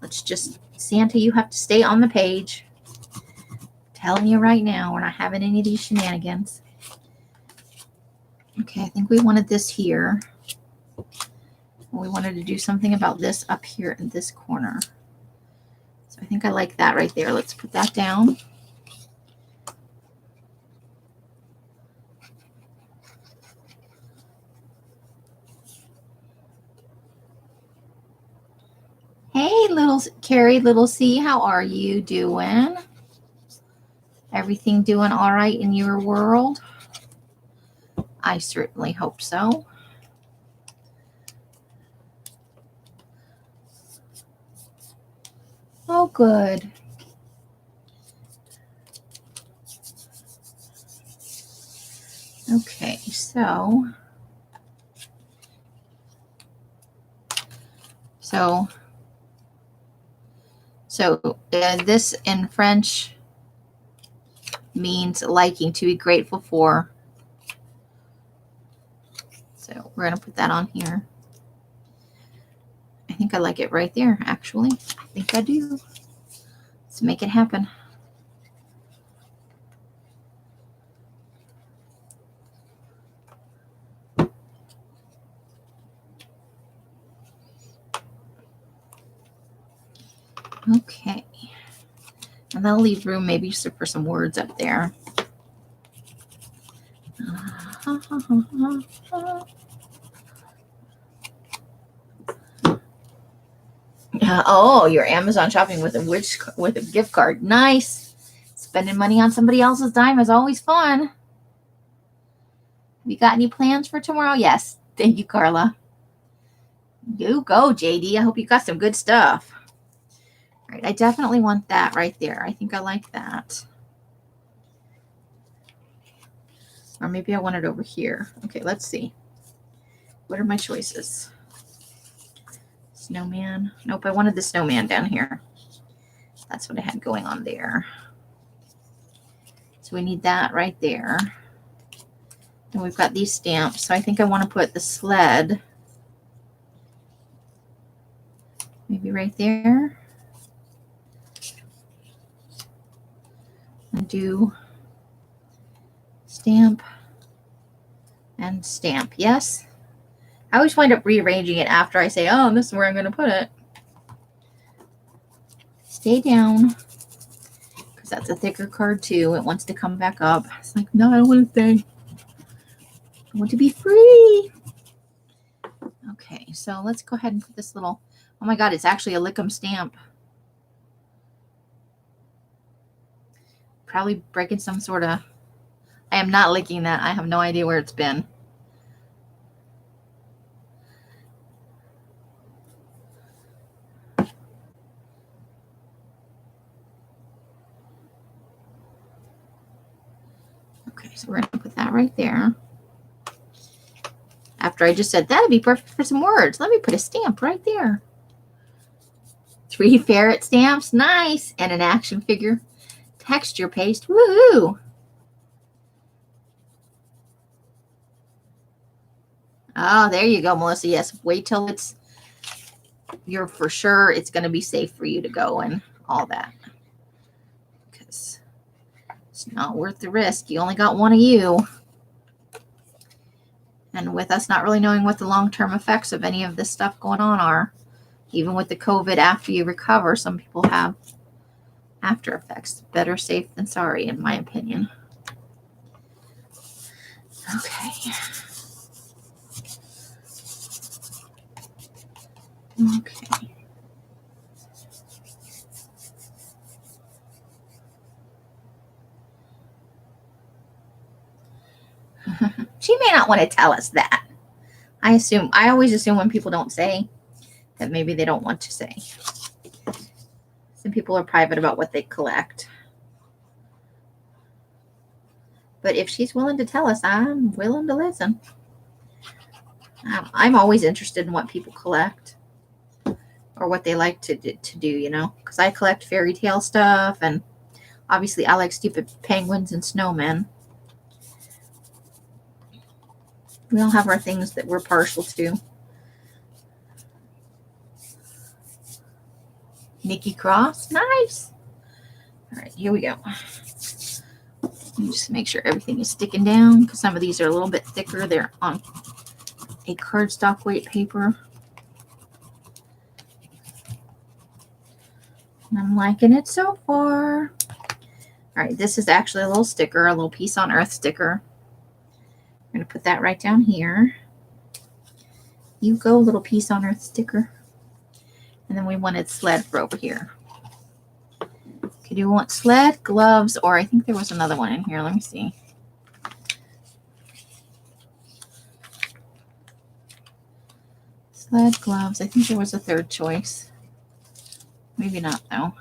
Let's just, Santa, you have to stay on the page. I'm telling you right now, we're not having any of these shenanigans. Okay, I think we wanted this here. We wanted to do something about this up here in this corner. So I think I like that right there. Let's put that down. Hey, little Carrie, little C, how are you doing? Everything doing all right in your world? I certainly hope so. Oh, good. Okay, so this in French means liking, to be grateful for. So we're going to put that on here. I think I like it right there, actually. I think I do. Let's make it happen. Okay. And that'll leave room maybe for some words up there. Oh, your Amazon shopping with a gift card. Nice. Spending money on somebody else's dime is always fun. Have you got any plans for tomorrow? Yes. Thank you, Carla. You go, JD. I hope you got some good stuff. All right, I definitely want that right there. I think I like that. Or maybe I want it over here. Okay, let's see. What are my choices? Snowman. Nope, I wanted the snowman down here. That's what I had going on there. So we need that right there. And we've got these stamps. So I think I want to put the sled maybe right there. And do stamp and stamp. Yes. I always wind up rearranging it after I say, oh, this is where I'm going to put it. Stay down. Because that's a thicker card too. It wants to come back up. It's like, no, I don't want to stay. I want to be free. Okay, so let's go ahead and put this little Oh my God, it's actually a Lickum stamp. Probably breaking some sort of... I am not licking that. I have no idea where it's been. Okay, so we're going to put that right there. After I just said, that'd be perfect for some words. Let me put a stamp right there. 3 ferret stamps. Nice. And an action figure. Texture paste. Woohoo. Oh, there you go, Melissa. Yes, wait till you're for sure it's going to be safe for you to go and all that. Because it's not worth the risk. You only got one of you. And with us not really knowing what the long-term effects of any of this stuff going on are, even with the COVID after you recover, some people have after effects. Better safe than sorry, in my opinion. Okay. Okay. She may not want to tell us that. I always assume when people don't say that maybe they don't want to say. Some people are private about what they collect. But if she's willing to tell us, I'm willing to listen. I'm always interested in what people collect or what they like to do, you know, because I collect fairy tale stuff, and obviously I like stupid penguins and snowmen. We all have our things that we're partial to. Nikki Cross, nice. All right, here we go. Let me just make sure everything is sticking down, because some of these are a little bit thicker. They're on a cardstock weight paper. And I'm liking it so far. All right, this is actually a little sticker, a little Peace on Earth sticker. I'm going to put that right down here. You go, little Peace on Earth sticker. And then we wanted sled for over here. Okay, do you want sled, gloves, or I think there was another one in here. Let me see. Sled, gloves. I think there was a third choice. Maybe not, though.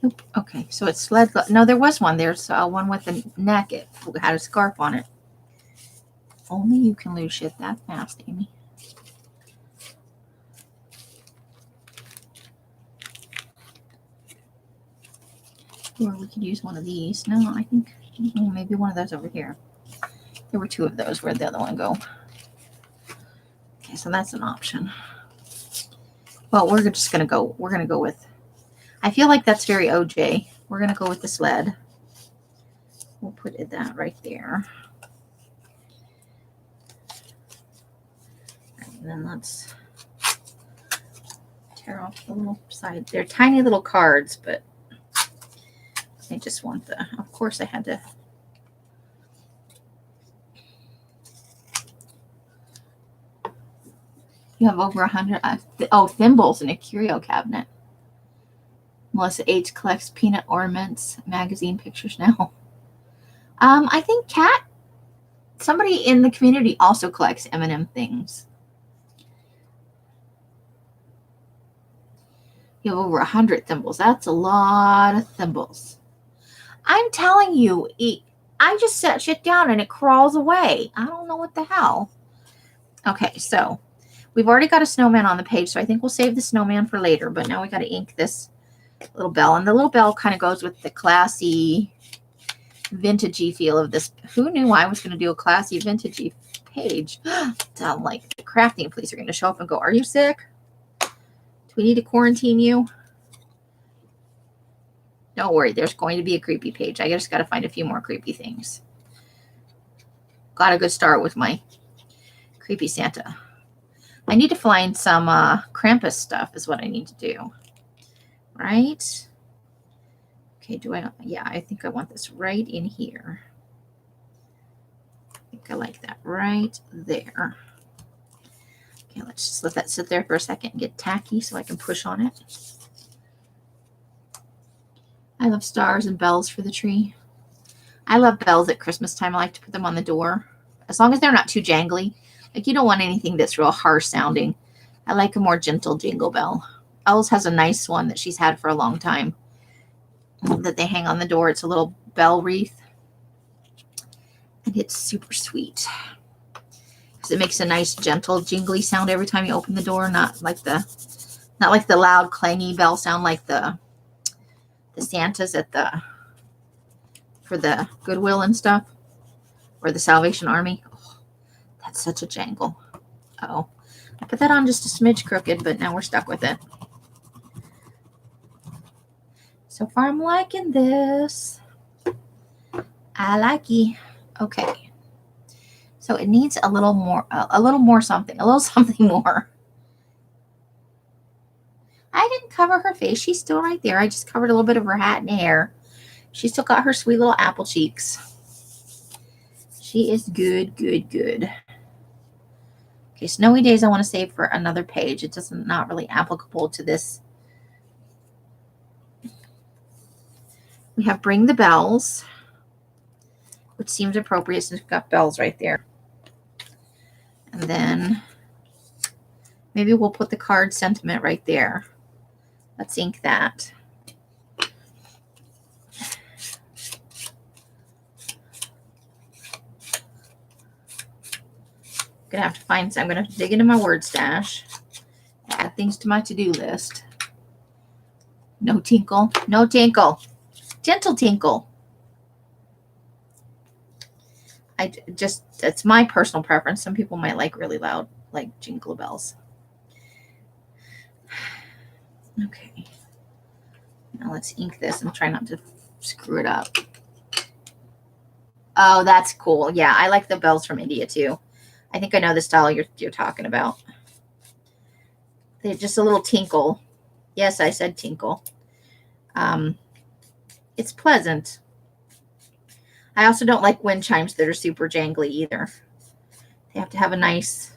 Nope. Okay, so it's sled. No, there was one. There's one with a neck. It had a scarf on it. Only you can lose shit that fast, Amy. Or we could use one of these. No, I think maybe one of those over here. There were 2 of those. Where'd the other one go? Okay, so that's an option. Well, we're just going to go. We're going to go with... I feel like that's very OJ. We're going to go with the sled. We'll put that right there. And then let's tear off the little side. They're tiny little cards, but I just want the... Of course, I had to... You have over 100... thimbles in a curio cabinet. Melissa H. collects peanut ornaments, magazine pictures now. I think somebody in the community also collects M&M things. You have over 100 thimbles. That's a lot of thimbles. I'm telling you, I just set shit down and it crawls away. I don't know what the hell. Okay, so we've already got a snowman on the page, so I think we'll save the snowman for later. But now we got to ink this little bell, and the little bell kind of goes with the classy, vintagey feel of this. Who knew I was going to do a classy, vintagey page? Sound like the crafting police are going to show up and go, "Are you sick? Do we need to quarantine you?" Don't worry, there's going to be a creepy page. I just got to find a few more creepy things. Got a good start with my creepy Santa. I need to find some Krampus stuff is what I need to do. Right? Okay, yeah, I think I want this right in here. I like that right there. Okay, let's just let that sit there for a second and get tacky so I can push on it. I love stars and bells for the tree. I love bells at Christmas time. I like to put them on the door. As long as they're not too jangly. Like, you don't want anything that's real harsh sounding. I like a more gentle jingle bell. Els has a nice one that she's had for a long time that they hang on the door. It's a little bell wreath. And it's super sweet. Because it makes a nice gentle jingly sound every time you open the door. Not like the loud clangy bell sound like the Santas for the Goodwill and stuff, or the Salvation Army. Oh, that's such a jangle. Oh, I put that on just a smidge crooked, but now we're stuck with it. So far, I'm liking this. I like it. Okay. So it needs a little something more. I didn't cover her face. She's still right there. I just covered a little bit of her hat and hair. She's still got her sweet little apple cheeks. She is good, good, good. Okay, Snowy Days I want to save for another page. It doesn't not really applicable to this. We have Bring the Bells, which seems appropriate since we've got bells right there. And then maybe we'll put the card sentiment right there. Let's ink that. Gonna have to find some. I'm gonna have to dig into my word stash, add things to my to-do list. No tinkle, no tinkle, gentle tinkle. It's my personal preference. Some people might like really loud, like jingle bells. Okay, now let's ink this and try not to screw it up. Oh, that's cool. Yeah, I like the bells from India too. I think I know the style you're talking about. They're just a little tinkle. Yes, I said tinkle. It's pleasant. I also don't like wind chimes that are super jangly either. They have to have a nice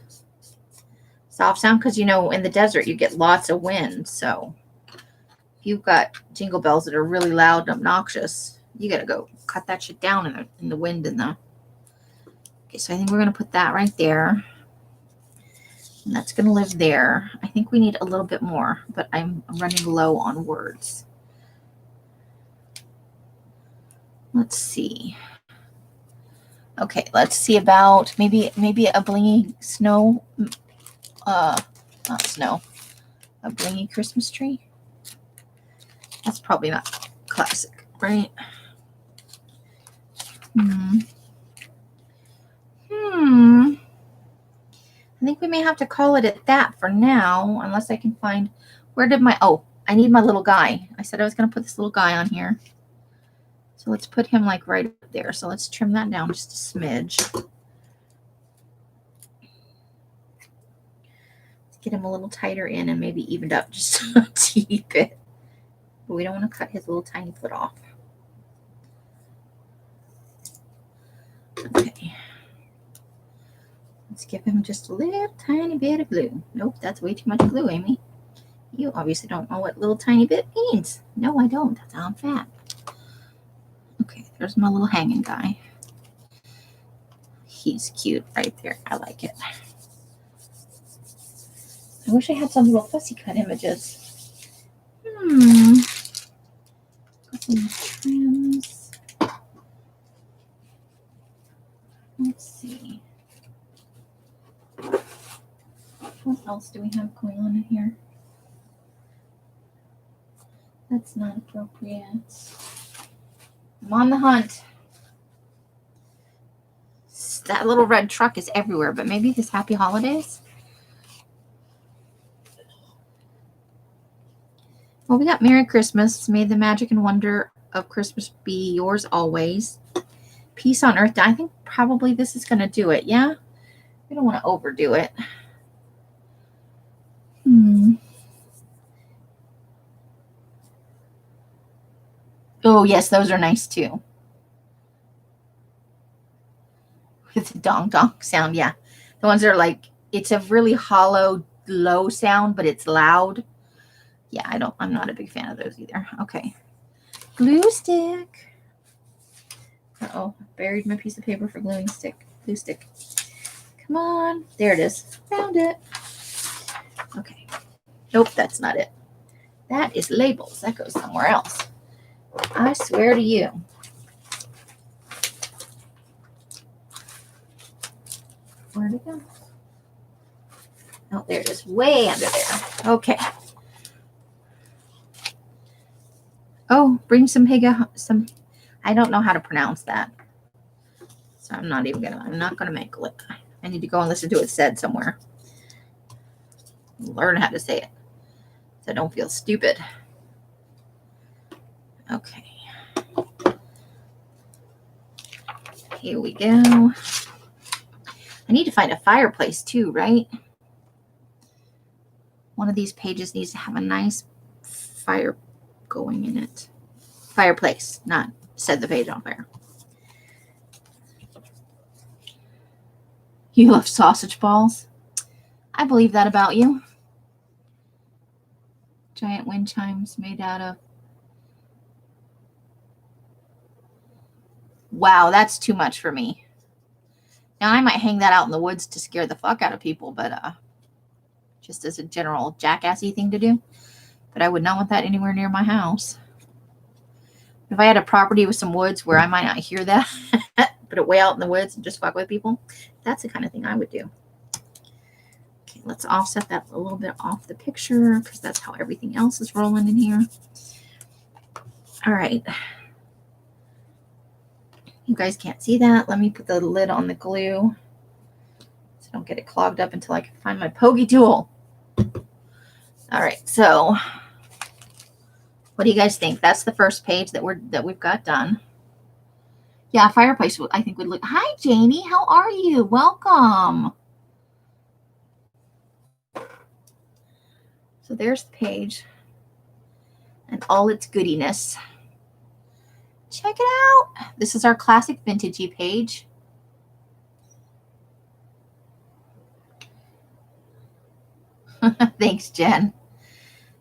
soft sound because, in the desert you get lots of wind. So if you've got jingle bells that are really loud and obnoxious, you got to go cut that shit down in the wind and the... Okay, so I think we're going to put that right there. And that's going to live there. I think we need a little bit more, but I'm running low on words. Let's see. Okay, let's see about maybe a blingy snow, not snow, a blingy Christmas tree. That's probably not classic, right? I think we may have to call it at that for now, unless I can find, I need my little guy. I said I was going to put this little guy on here. So let's put him like right up there. So let's trim that down just a smidge. Let's get him a little tighter in and maybe evened up just a teeny bit. But we don't want to cut his little tiny foot off. Okay. Let's give him just a little tiny bit of glue. Nope, that's way too much glue, Amy. You obviously don't know what little tiny bit means. No, I don't. That's how I'm fat. Okay, there's my little hanging guy. He's cute right there. I like it. I wish I had some little fussy cut images. Got some trims. Let's see. What else do we have going on in here? That's not appropriate. I'm on the hunt. That little red truck is everywhere, but maybe this Happy Holidays? Well, we got Merry Christmas. May the magic and wonder of Christmas be yours always. Peace on earth. I think probably this is going to do it, yeah? We don't want to overdo it. Oh, yes, those are nice too. With the Dong dong sound, yeah. The ones that are like, it's a really hollow, low sound, but it's loud. Yeah, I'm not a big fan of those either. Okay. Glue stick. Uh-oh, buried my piece of paper for gluing stick. Glue stick. Come on. There it is. Found it. Okay. Nope, that's not it. That is labels. That goes somewhere else. I swear to you. Where'd it go? Oh, there it is. Way under there. Okay. Oh, bring some I don't know how to pronounce that. So I'm not gonna make it. I need to go and listen to it said somewhere. Learn how to say it. So I don't feel stupid. Okay. Here we go. I need to find a fireplace too, right? One of these pages needs to have a nice fire going in it. Fireplace, not set the page on fire. You love sausage balls? I believe that about you. Giant wind chimes made out of... Wow, that's too much for me. Now, I might hang that out in the woods to scare the fuck out of people, but just as a general jackassy thing to do. But I would not want that anywhere near my house. If I had a property with some woods where I might not hear that, put it way out in the woods and just fuck with people, that's the kind of thing I would do. Okay, let's offset that a little bit off the picture because that's how everything else is rolling in here. All right. You guys can't see that. Let me put the lid on the glue so I don't get it clogged up until I can find my pokey tool. All right, so what do you guys think? That's the first page that we've got done. Yeah, fireplace I think would look. Hi, Janie. How are you? Welcome. So there's the page and all its goodiness. Check it out. This is our classic vintagey page. Thanks, Jen.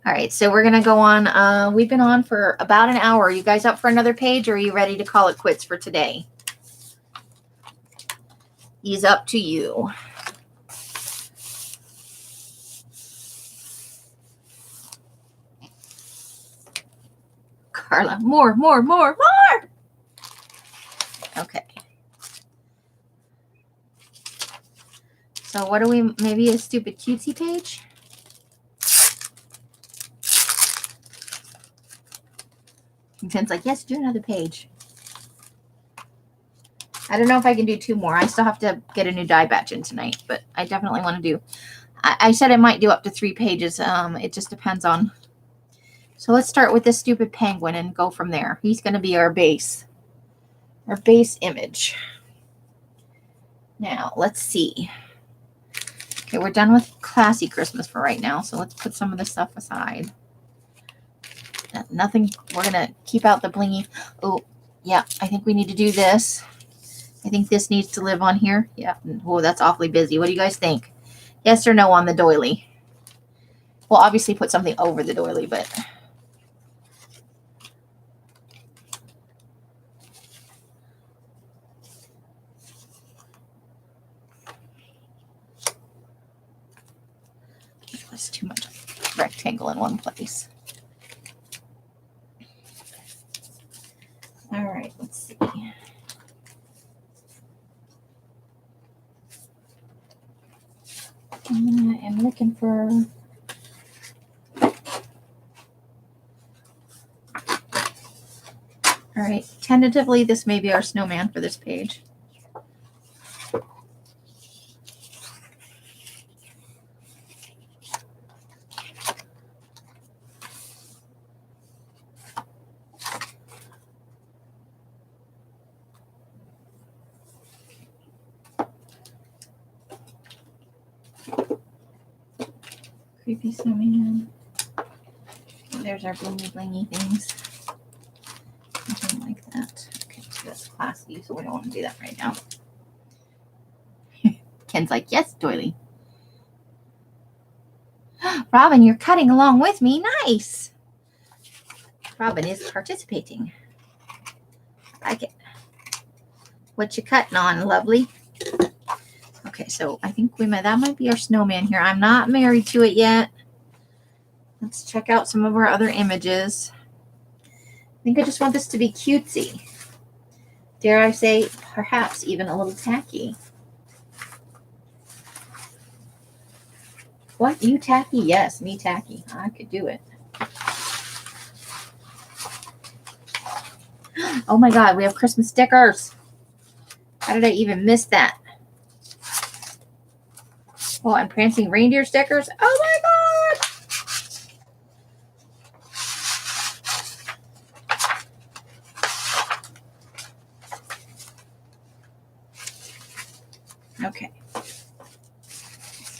All right, so we're going to go on. We've been on for about an hour. Are you guys up for another page, or are you ready to call it quits for today? It's up to you. Carla, more. Okay. So what do we, maybe a stupid cutesy page? And Jen's like, yes, do another page. I don't know if I can do 2 more. I still have to get a new die batch in tonight, but I definitely want to do, I said I might do up to 3 pages. It just depends on. So let's start with this stupid penguin and go from there. He's going to be our base image. Now, let's see. Okay, we're done with classy Christmas for right now, so let's put some of this stuff aside. Nothing, we're going to keep out the blingy. Oh, yeah, I think we need to do this. I think this needs to live on here. Yeah, oh, that's awfully busy. What do you guys think? Yes or no on the doily? We'll obviously put something over the doily, but... That's too much rectangle in one place. All right, let's see. I am looking for... All right, tentatively, this may be our snowman for this page. Creepy snowman. There's our blingy things. Something like that. Okay, so that's classy, so we don't want to do that right now. Ken's like, yes, doily. Robin, you're cutting along with me. Nice. Robin is participating. I like it. What you cutting on, lovely? Okay, so I think that might be our snowman here. I'm not married to it yet. Let's check out some of our other images. I think I just want this to be cutesy. Dare I say, perhaps even a little tacky. What? You tacky? Yes, me tacky. I could do it. Oh my God, we have Christmas stickers. How did I even miss that? Oh, and prancing reindeer stickers. Oh my God. Okay.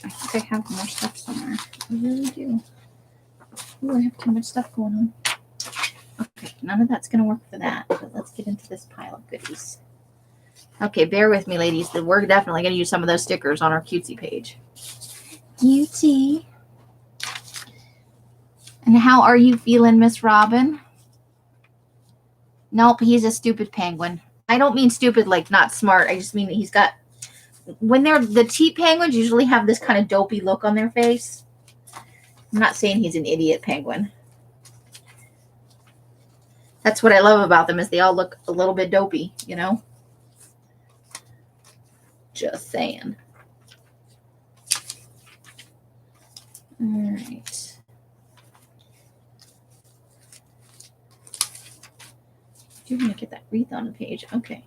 I think I have more stuff somewhere. I really do. Ooh, I have too much stuff going on. Okay, none of that's going to work for that. But let's get into this pile of goodies. Okay, bear with me, ladies. We're definitely going to use some of those stickers on our cutesy page. Cutesy. And how are you feeling, Miss Robin? Nope, he's a stupid penguin. I don't mean stupid like not smart. I just mean that he's got... When they're the tea penguins usually have this kind of dopey look on their face. I'm not saying he's an idiot penguin. That's what I love about them, is they all look a little bit dopey, you know? Just saying. All right. You're going to get that wreath on the page. Okay.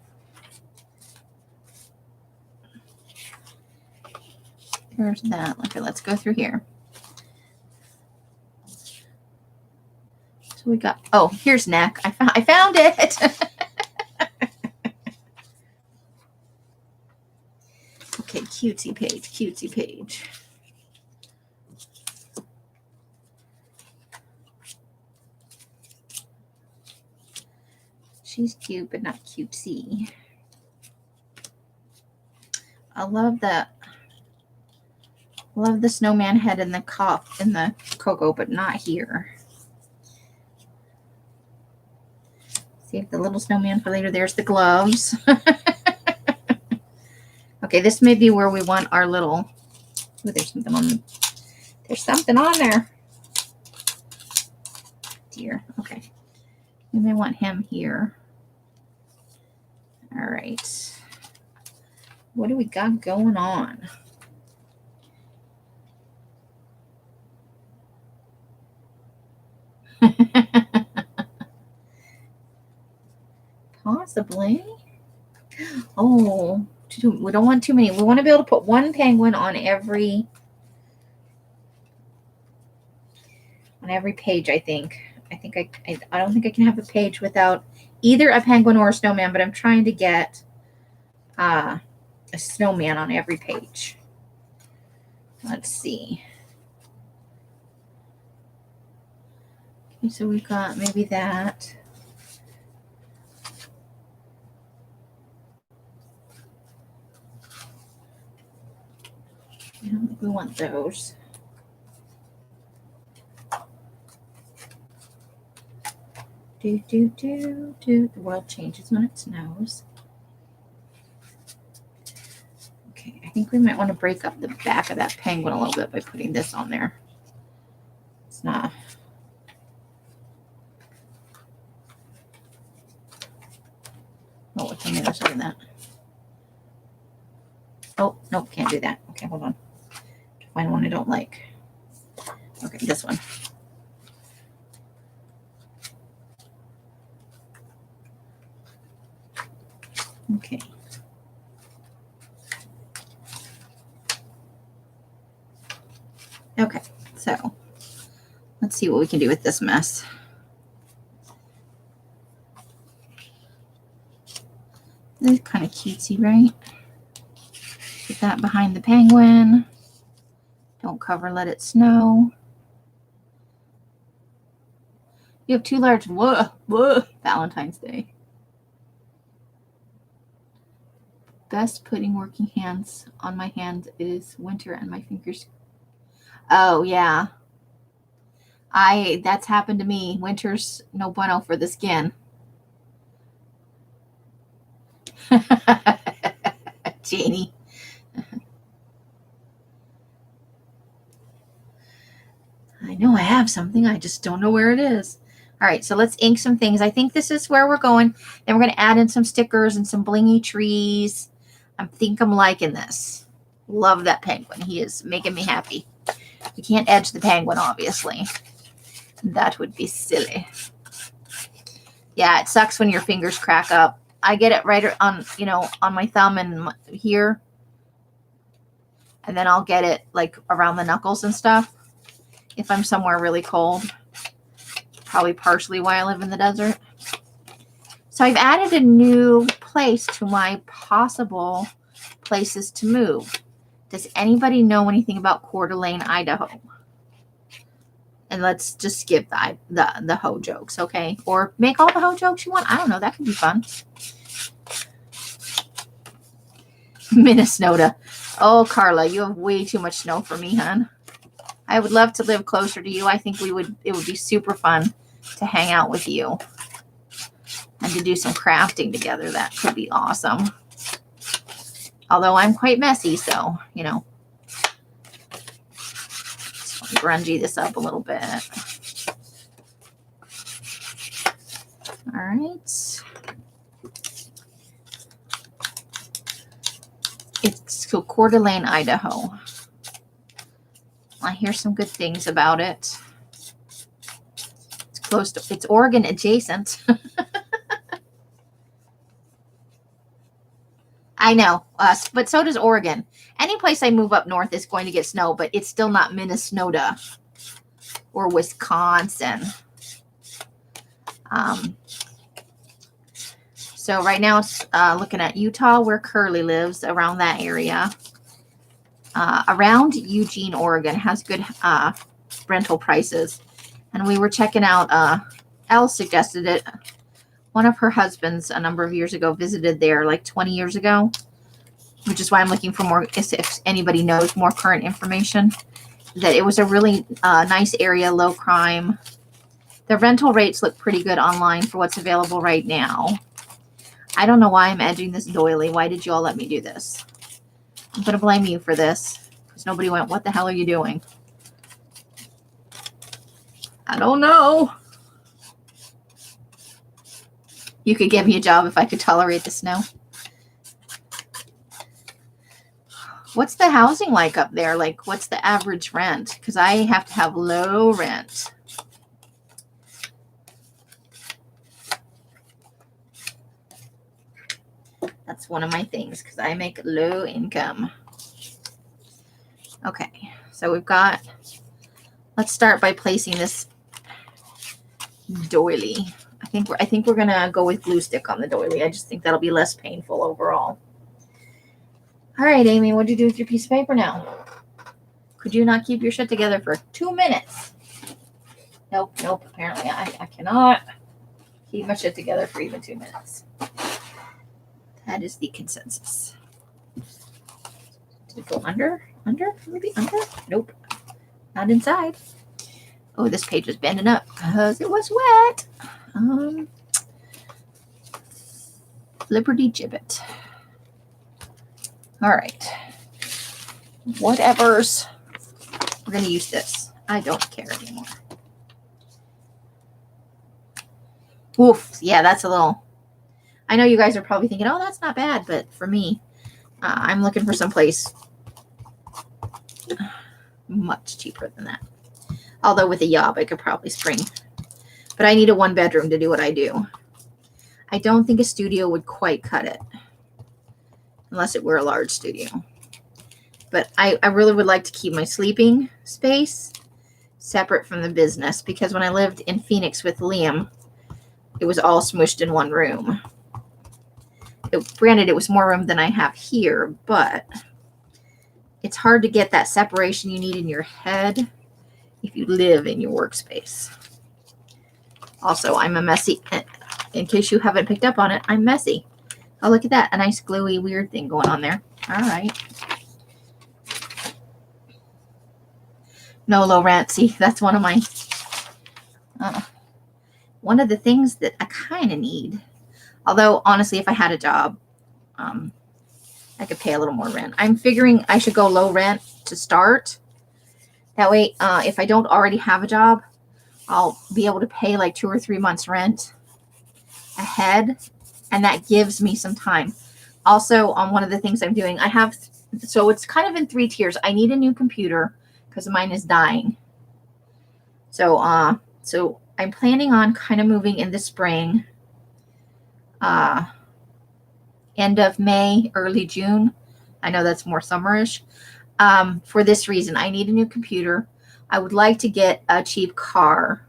There's that. Okay, let's go through here. So we got, oh, here's neck. I found it. Okay, cutesy page, cutesy page. She's cute, but not cutesy. I love that. Love the snowman head in the cocoa, but not here. Save the little snowman for later. There's the gloves. Okay, this may be where we want our little. Oh, there's something on. There's something on there. Dear. Okay, we may want him here. All right. What do we got going on? Possibly. Oh, we don't want too many. We want to be able to put one penguin on every page, I think. I don't think I can have a page without either a penguin or a snowman, but I'm trying to get a snowman on every page. Let's see. Okay, so we've got maybe that. I don't think we want those. The world changes when it snows. Okay, I think we might want to break up the back of that penguin a little bit by putting this on there. It's not. Oh, what's on the other side of that? Oh, nope, can't do that. Okay, hold on. Find one I don't like. Okay, this one. Okay. Okay, so let's see what we can do with this mess. This is kind of cutesy, right? Put that behind the penguin. Don't cover, let it snow. You have 2 large, whoa, Valentine's Day. best putting working hands on my hand is winter and my fingers. Oh yeah. That's happened to me. Winter's no bueno for the skin. Janie. I know I have something. I just don't know where it is. All right, so let's ink some things. I think this is where we're going. Then we're going to add in some stickers and some blingy trees. I think I'm liking this. Love that penguin. He is making me happy. We can't edge the penguin, obviously. That would be silly. Yeah, it sucks when your fingers crack up. I get it right on, on my thumb and here. And then I'll get it like around the knuckles and stuff. If I'm somewhere really cold. Probably partially why I live in the desert. So I've added a new place to my possible places to move. Does anybody know anything about Coeur d'Alene, Idaho? And let's just skip the hoe jokes, okay? Or make all the hoe jokes you want. I don't know. That could be fun. Minnesota. Oh, Carla, you have way too much snow for me, hon. I would love to live closer to you. I think it would be super fun to hang out with you and to do some crafting together. That could be awesome. Although I'm quite messy, so, just grungy this up a little bit. All right. It's Coeur d'Alene, Idaho. I hear some good things about it. It's close to, it's Oregon adjacent. I know, but so does Oregon. Any place I move up north is going to get snow, but it's still not Minnesota or Wisconsin. So right now it's looking at Utah, where Curly lives, around that area. Around Eugene, Oregon has good rental prices. And we were checking out, Elle suggested it. One of her husbands a number of years ago visited there, like 20 years ago, which is why I'm looking for more, if anybody knows more current information, that it was a really nice area, low crime. The rental rates look pretty good online for what's available right now. I don't know why I'm edging this doily. Why did you all let me do this? I'm going to blame you for this because nobody went, what the hell are you doing? I don't know. You could give me a job if I could tolerate the snow. What's the housing like up there? Like, what's the average rent? Because I have to have low rent. That's one of my things because I make low income. Okay, so we've got, let's start by placing this doily. I think we're gonna go with glue stick on the doily. I just think that'll be less painful overall. All right, Amy, what'd you do with your piece of paper now? Could you not keep your shit together for 2 minutes? Nope. Apparently, I cannot keep my shit together for even 2 minutes. That is the consensus. Did it go under? Maybe under? Nope. Not inside. Oh, this page was bending up because it was wet. Liberty Gibbet. All right. Whatevers. We're going to use this. I don't care anymore. Oof. Yeah, that's a little... I know you guys are probably thinking, oh, that's not bad. But for me, I'm looking for someplace much cheaper than that. Although with a yob, I could probably spring. But I need a 1-bedroom to do what I do. I don't think a studio would quite cut it. Unless it were a large studio. But I really would like to keep my sleeping space separate from the business. Because when I lived in Phoenix with Liam, it was all smushed in one room. Granted, it was more room than I have here. But it's hard to get that separation you need in your head if you live in your workspace. Also, I'm a messy, in case you haven't picked up on it, I'm messy. Oh, look at that. A nice gluey weird thing going on there. All right. No low rent. See, that's one of my, one of the things that I kind of need. Although, honestly, if I had a job, I could pay a little more rent. I'm figuring I should go low rent to start. That way, if I don't already have a job, I'll be able to pay like 2 or 3 months rent ahead. And that gives me some time. Also, on one of the things I'm doing, so it's kind of in 3 tiers. I need a new computer because mine is dying. So I'm planning on kind of moving in the spring, end of May, early June. I know that's more summerish. For this reason, I need a new computer. I would like to get a cheap car.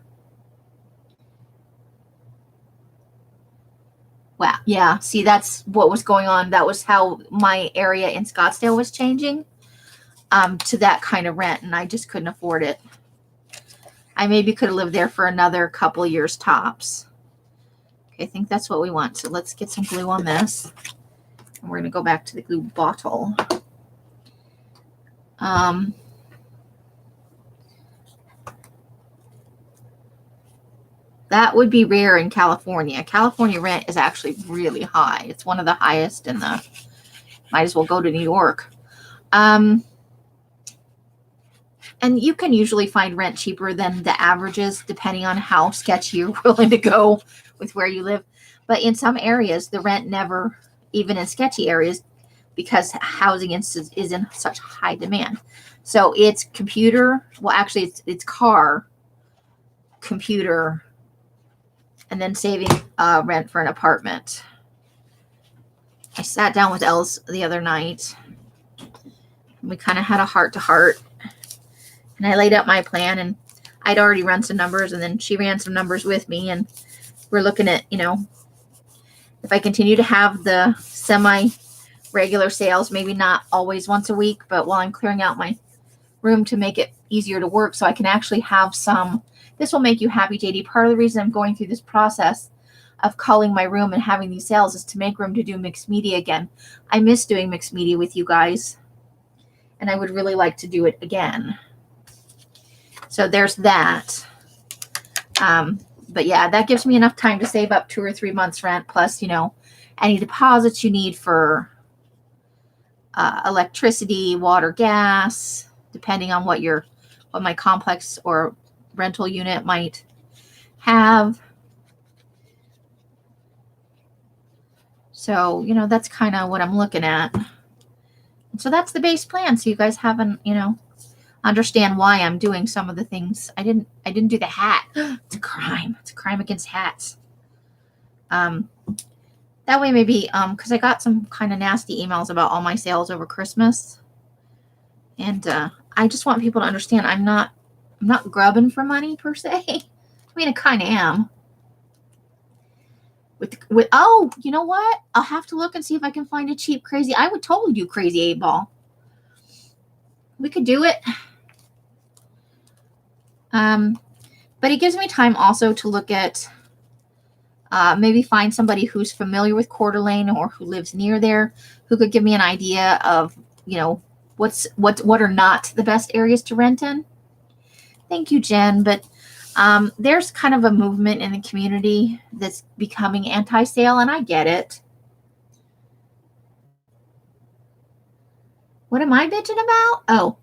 Wow. Yeah. See, that's what was going on. That was how my area in Scottsdale was changing to that kind of rent, and I just couldn't afford it. I maybe could have lived there for another couple years tops. Okay, I think that's what we want. So let's get some glue on this. And we're going to go back to the glue bottle. That would be rare in California. California rent is actually really high. It's one of the highest in the, might as well go to New York. And you can usually find rent cheaper than the averages, depending on how sketchy you're willing to go with where you live. But in some areas, the rent never, even in sketchy areas, because housing is in such high demand. So it's computer, well, actually it's car, computer, and then saving rent for an apartment. I sat down with Els the other night. And we kind of had a heart-to-heart. And I laid out my plan, and I'd already run some numbers, and then she ran some numbers with me. And we're looking at, if I continue to have the semi-regular sales, maybe not always once a week, but while I'm clearing out my room to make it easier to work so I can actually have some. This will make you happy, JD. Part of the reason I'm going through this process of culling my room and having these sales is to make room to do mixed media again. I miss doing mixed media with you guys, and I would really like to do it again. So there's that. But yeah, that gives me enough time to save up 2 or 3 months rent, plus, any deposits you need for electricity, water, gas, depending on what my complex or rental unit might have. So, that's kind of what I'm looking at. So that's the base plan. So you guys haven't, understand why I'm doing some of the things. I didn't do the hat. It's a crime. It's a crime against hats. That way maybe, because I got some kind of nasty emails about all my sales over Christmas. And I just want people to understand I'm not grubbing for money per se. I mean, I kind of am. Oh, you know what? I'll have to look and see if I can find a cheap crazy. I would totally do crazy 8-ball. We could do it. But it gives me time also to look at maybe find somebody who's familiar with Coeur d'Alene or who lives near there, who could give me an idea of, what are not the best areas to rent in. Thank you, Jen. But there's kind of a movement in the community that's becoming anti-sale, and I get it. What am I bitching about? Oh,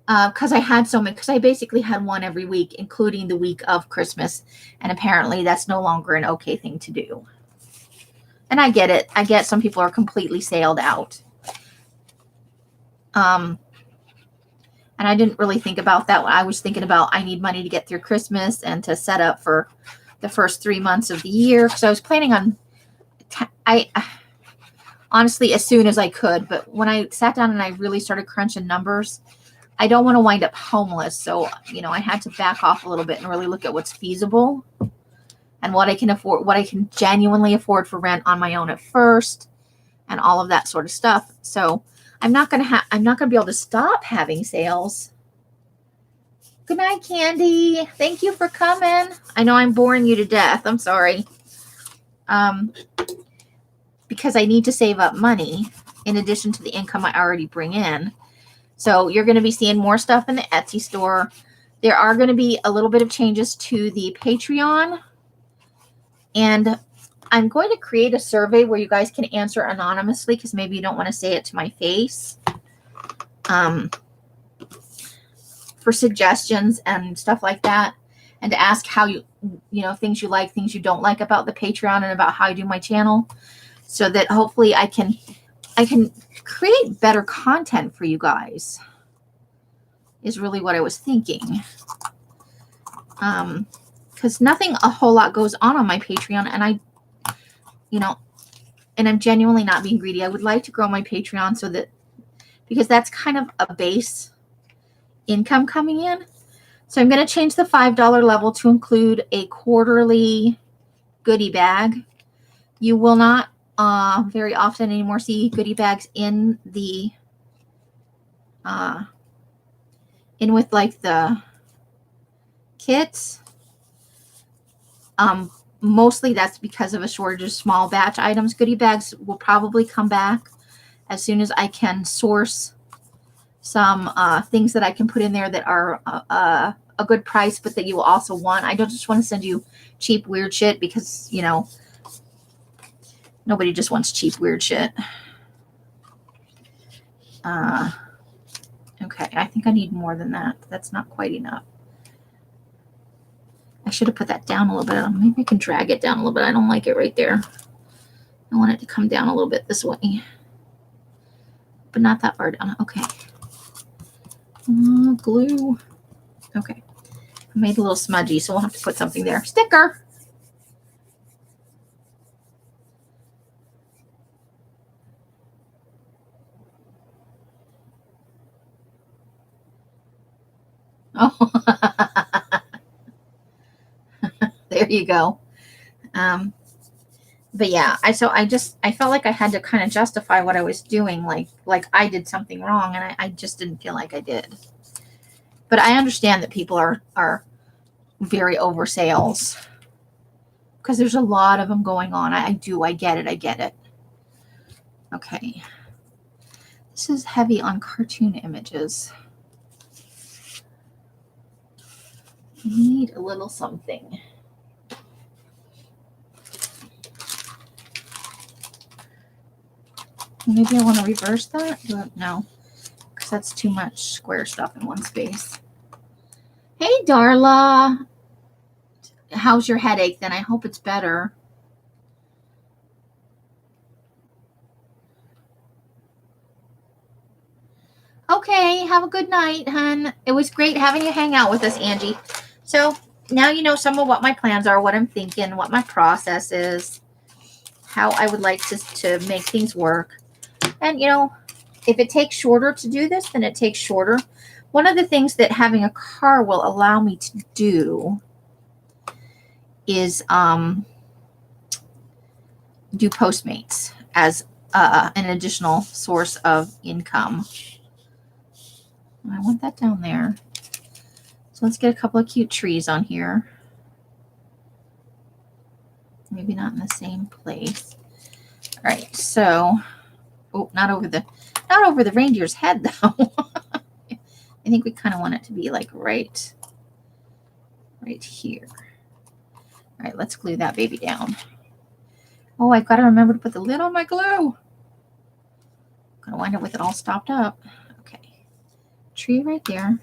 because I basically had one every week, including the week of Christmas, and apparently that's no longer an okay thing to do. And I get it. I get some people are completely sailed out. And I didn't really think about that. I was thinking about I need money to get through Christmas and to set up for the first 3 months of the year. So I was planning on, honestly, as soon as I could. But when I sat down and I really started crunching numbers, I don't want to wind up homeless. So, I had to back off a little bit and really look at what's feasible and what I can afford, what I can genuinely afford for rent on my own at first, and all of that sort of stuff. So I'm not going to be able to stop having sales. Good night, Candy. Thank you for coming. I know I'm boring you to death. I'm sorry. because I need to save up money in addition to the income I already bring in. So you're going to be seeing more stuff in the Etsy store. There are going to be a little bit of changes to the Patreon. And I'm going to create a survey where you guys can answer anonymously because maybe you don't want to say it to my face. For suggestions and stuff like that. And to ask how you know, things you like, things you don't like about the Patreon and about how I do my channel. So that hopefully I can create better content for you guys is really what I was thinking. Because nothing a whole lot goes on my Patreon, and and I'm genuinely not being greedy. I would like to grow my Patreon so that, because that's kind of a base income coming in. So I'm going to change the $5 level to include a quarterly goodie bag. You will not very often anymore see goodie bags in the with like the kits. Mostly that's because of a shortage of small batch items. Goodie bags will probably come back as soon as I can source some things that I can put in there that are a good price, but that you will also want. I don't just want to send you cheap, weird shit because, nobody just wants cheap, weird shit. Okay, I think I need more than that. That's not quite enough. I should have put that down a little bit. Maybe I can drag it down a little bit. I don't like it right there. I want it to come down a little bit this way, but not that far down. Okay. Glue. Okay. I made it a little smudgy, so we'll have to put something there. Sticker. Oh, there you go. But yeah, I felt like I had to kind of justify what I was doing, like I did something wrong, and I just didn't feel like I did. But I understand that people are very over sales because there's a lot of them going on. I get it. Okay. This is heavy on cartoon images. I need a little something. Maybe I want to reverse that? No, because that's too much square stuff in one space. Hey, Darla. How's your headache then? I hope it's better. Okay, have a good night, hun. It was great having you hang out with us, Angie. So now you know some of what my plans are, what I'm thinking, what my process is, how I would like to make things work. And, if it takes shorter to do this, then it takes shorter. One of the things that having a car will allow me to do is do Postmates as an additional source of income. I want that down there. So let's get a couple of cute trees on here. Maybe not in the same place. All right, so not over the reindeer's head though. I think we kind of want it to be like right here. All right, let's glue that baby down. Oh, I've got to remember to put the lid on my glue. I'm gonna wind up with it all stopped up. Okay, tree right there.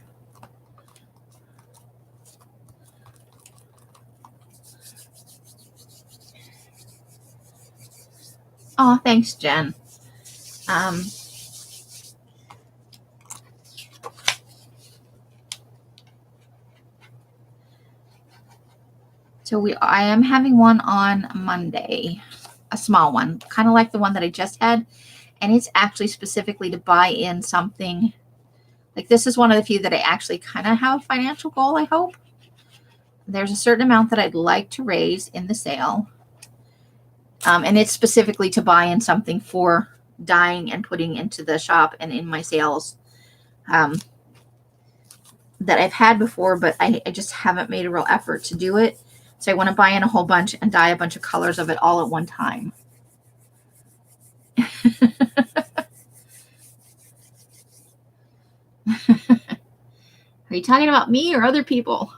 Oh, thanks, Jen. So I am having one on Monday, a small one, kind of like the one that I just had. And it's actually specifically to buy in something. Like this is one of the few that I actually kind of have a financial goal, I hope. There's a certain amount that I'd like to raise in the sale. And it's specifically to buy in something for dyeing and putting into the shop and in my sales that I've had before, but I just haven't made a real effort to do it. So I want to buy in a whole bunch and dye a bunch of colors of it all at one time. Are you talking about me or other people?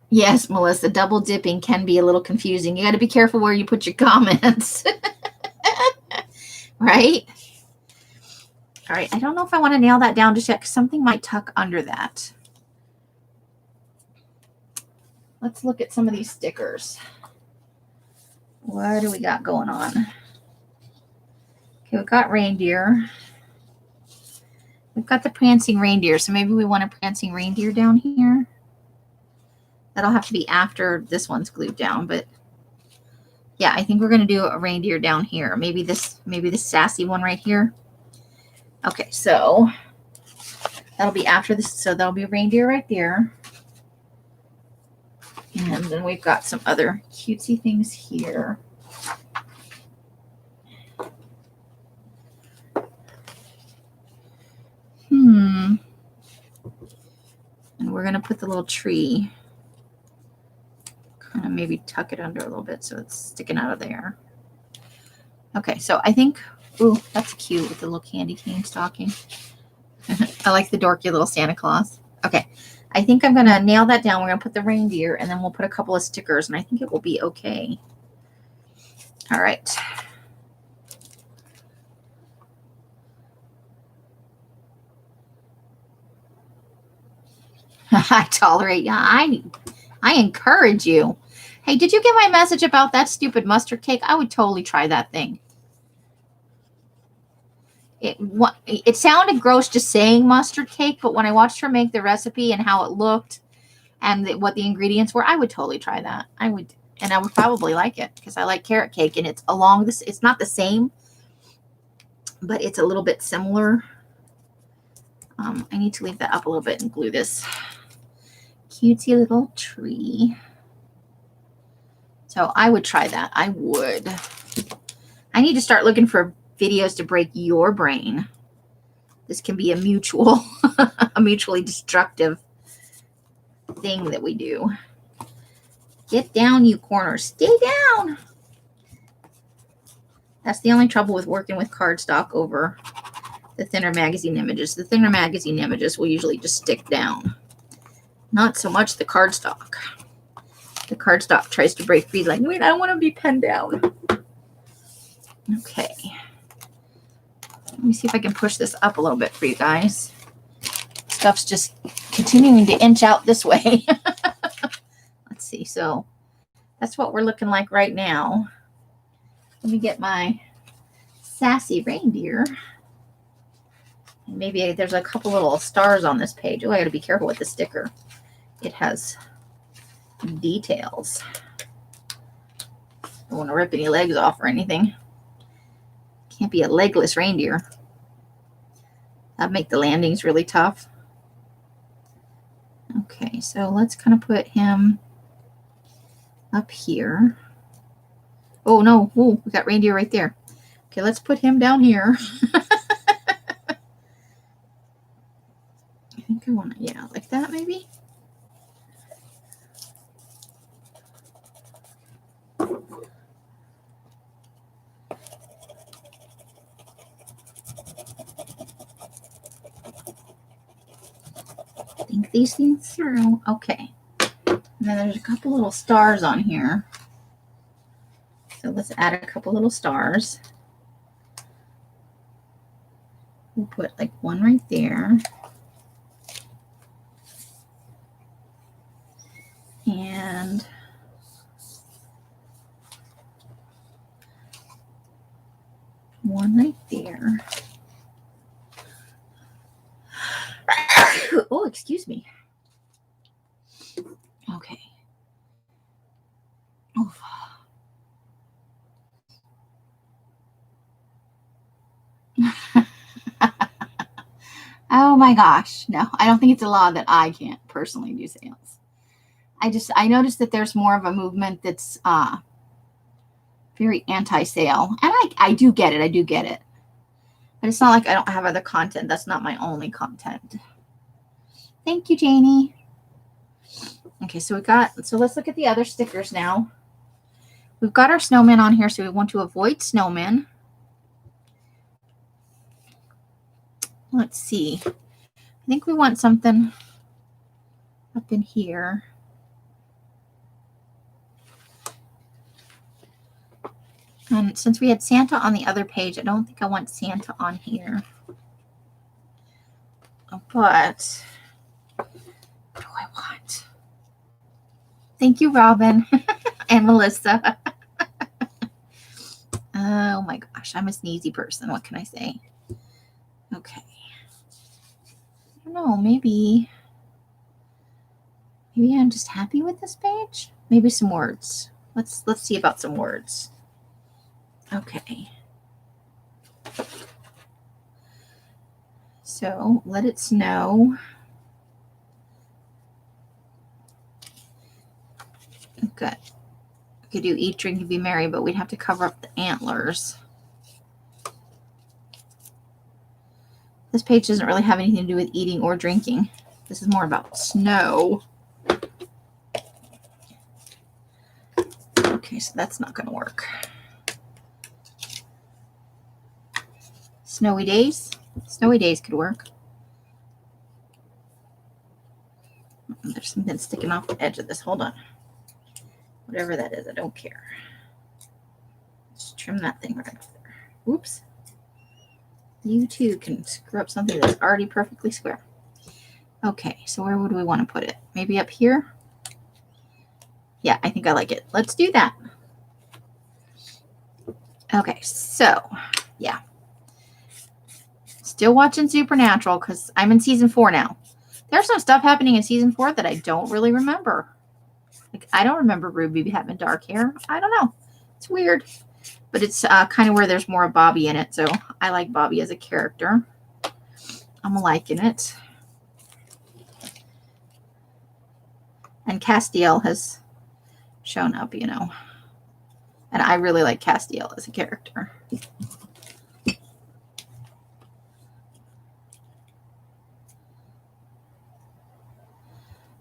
Yes, Melissa, double dipping can be a little confusing. You got to be careful where you put your comments. Right? All right, I don't know if I want to nail that down just yet because something might tuck under that. Let's look at some of these stickers. What do we got going on? Okay, we've got reindeer. We've got the prancing reindeer, so maybe we want a prancing reindeer down here. That'll have to be after this one's glued down, but yeah, I think we're going to do a reindeer down here. Maybe this sassy one right here. Okay, so that'll be after this. So that'll be a reindeer right there. And then we've got some other cutesy things here. And we're going to put the little tree, kind of maybe tuck it under a little bit so it's sticking out of there. Okay, so I think, ooh, that's cute with the little candy cane stocking. I like the dorky little Santa Claus. Okay, I think I'm going to nail that down. We're going to put the reindeer, and then we'll put a couple of stickers, and I think it will be okay. All right. I tolerate you. I encourage you. Hey, did you get my message about that stupid mustard cake? I would totally try that thing. It sounded gross just saying mustard cake, but when I watched her make the recipe and how it looked and what the ingredients were, I would totally try that. I would probably like it because I like carrot cake, and it's along this. It's not the same, but it's a little bit similar. I need to leave that up a little bit and glue this cutesy little tree. So I would try that. I would. I need to start looking for videos to break your brain. This can be a mutually destructive thing that we do. Get down, you corners. Stay down. That's the only trouble with working with cardstock over the thinner magazine images. The thinner magazine images will usually just stick down. Not so much the cardstock. The cardstock tries to break free like, wait, I don't want to be pinned down. Okay. Let me see if I can push this up a little bit for you guys. Stuff's just continuing to inch out this way. Let's see. So that's what we're looking like right now. Let me get my sassy reindeer. Maybe there's a couple little stars on this page. Oh, I got to be careful with the sticker. It has details. I don't want to rip any legs off or anything. Can't be a legless reindeer. That'd make the landings really tough. Okay, so let's kind of put him up here. Oh, no. Oh, we got reindeer right there. Okay, let's put him down here. I think I want to, yeah, like that maybe. Think these things through. Okay. And then there's a couple little stars on here. So let's add a couple little stars. We'll put like one right there. And one right there. Oh, excuse me. Okay. Oof. Oh my gosh. No, I don't think it's a law that I can't personally do sales. I noticed that there's more of a movement that's very anti-sale. And I do get it. I do get it. But it's not like I don't have other content. That's not my only content. Thank you, Janie. Okay, so let's look at the other stickers now. We've got our snowman on here, so we want to avoid snowmen. Let's see. I think we want something up in here. And since we had Santa on the other page, I don't think I want Santa on here. But what do I want? Thank you, Robin and Melissa. Oh my gosh, I'm a sneezy person. What can I say? Okay. I don't know, maybe I'm just happy with this page. Maybe some words. Let's see about some words. Okay. So let it snow. Good. We could do eat, drink, and be merry, but we'd have to cover up the antlers. This page doesn't really have anything to do with eating or drinking. This is more about snow. Okay, so that's not going to work. Snowy days? Snowy days could work. There's something sticking off the edge of this. Hold on. Whatever that is, I don't care. Just trim that thing right off there. Oops. You too can screw up something that's already perfectly square. Okay, so where would we want to put it? Maybe up here? Yeah, I think I like it. Let's do that. Okay, so, yeah. Still watching Supernatural because I'm in season 4 now. There's some stuff happening in season 4 that I don't really remember. Like, I don't remember Ruby having dark hair. I don't know. It's weird. But it's kind of where there's more of Bobby in it. So I like Bobby as a character. I'm liking it. And Castiel has shown up, you know. And I really like Castiel as a character.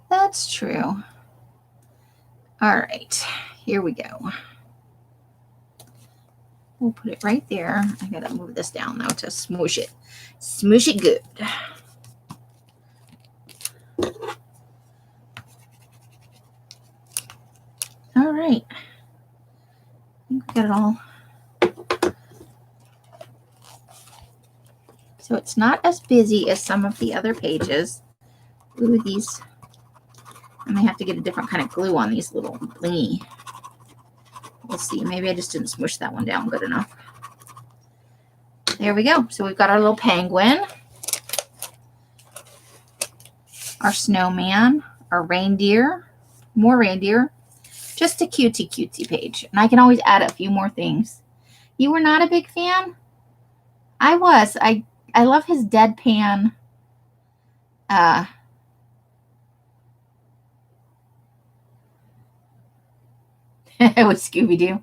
That's true. All right, here we go. We'll put it right there. I gotta move this down now to smoosh it. Smoosh it good. All right. I think we got it all. So it's not as busy as some of the other pages. Ooh, these. I may have to get a different kind of glue on these little blingy. We'll see. Maybe I just didn't smush that one down good enough. There we go. So we've got our little penguin, our snowman, our reindeer, more reindeer. Just a cutesy page. And I can always add a few more things. You were not a big fan? I was. I love his deadpan. It was Scooby-Doo.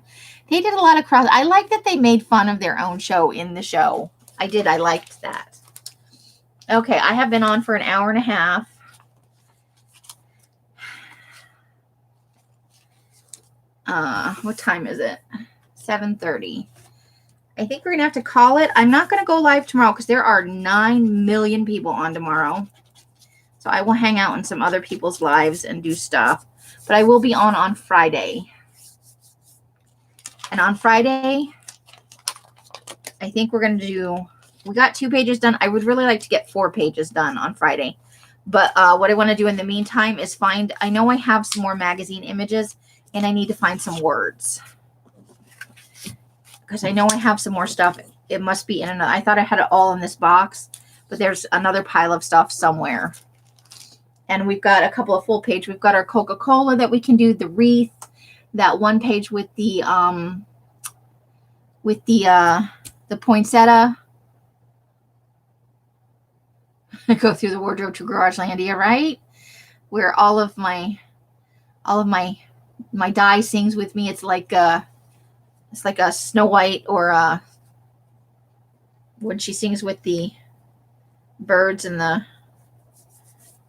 They did a lot of cross. I like that they made fun of their own show in the show. I did. I liked that. Okay, I have been on for an hour and a half. What time is it? 7:30. I think we're going to have to call it. I'm not going to go live tomorrow because there are 9 million people on tomorrow. So I will hang out in some other people's lives and do stuff. But I will be on Friday. And on Friday, I think we're going to do, we got 2 pages done. I would really like to get 4 pages done on Friday. But what I want to do in the meantime is find, I know I have some more magazine images and I need to find some words. Because I know I have some more stuff. It must be in another, I thought I had it all in this box, but there's another pile of stuff somewhere. And we've got a couple of full page. We've got our Coca-Cola that we can do, the wreath, that one page with the poinsettia. Go through the wardrobe to Garagelandia, right? Where all of my die sings with me. It's like a Snow White or when she sings with the birds and the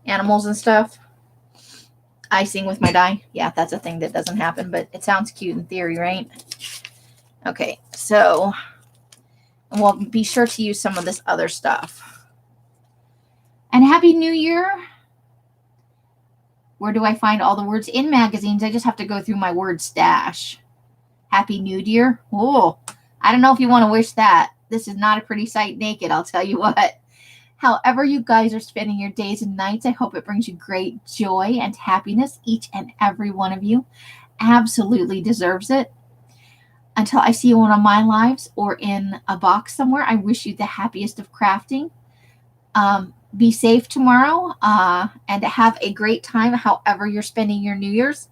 animals and stuff. icing with my die. Yeah, that's a thing that doesn't happen, but it sounds cute in theory, right? Okay, so we'll be sure to use some of this other stuff. And Happy New Year. Where do I find all the words in magazines? I just have to go through my word stash. Happy New Year. Oh, I don't know if you want to wish that. This is not a pretty sight naked, I'll tell you what. However you guys are spending your days and nights, I hope it brings you great joy and happiness. Each and every one of you absolutely deserves it. Until I see you on my lives or in a box somewhere, I wish you the happiest of crafting. Be safe tomorrow and have a great time however you're spending your New Year's.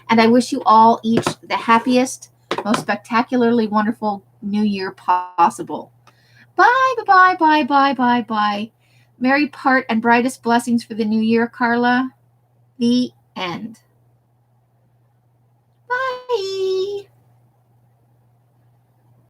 And I wish you all each the happiest, most spectacularly wonderful New Year possible. Bye, bye, bye, bye, bye, bye. Merry part and brightest blessings for the new year, Carla. The end.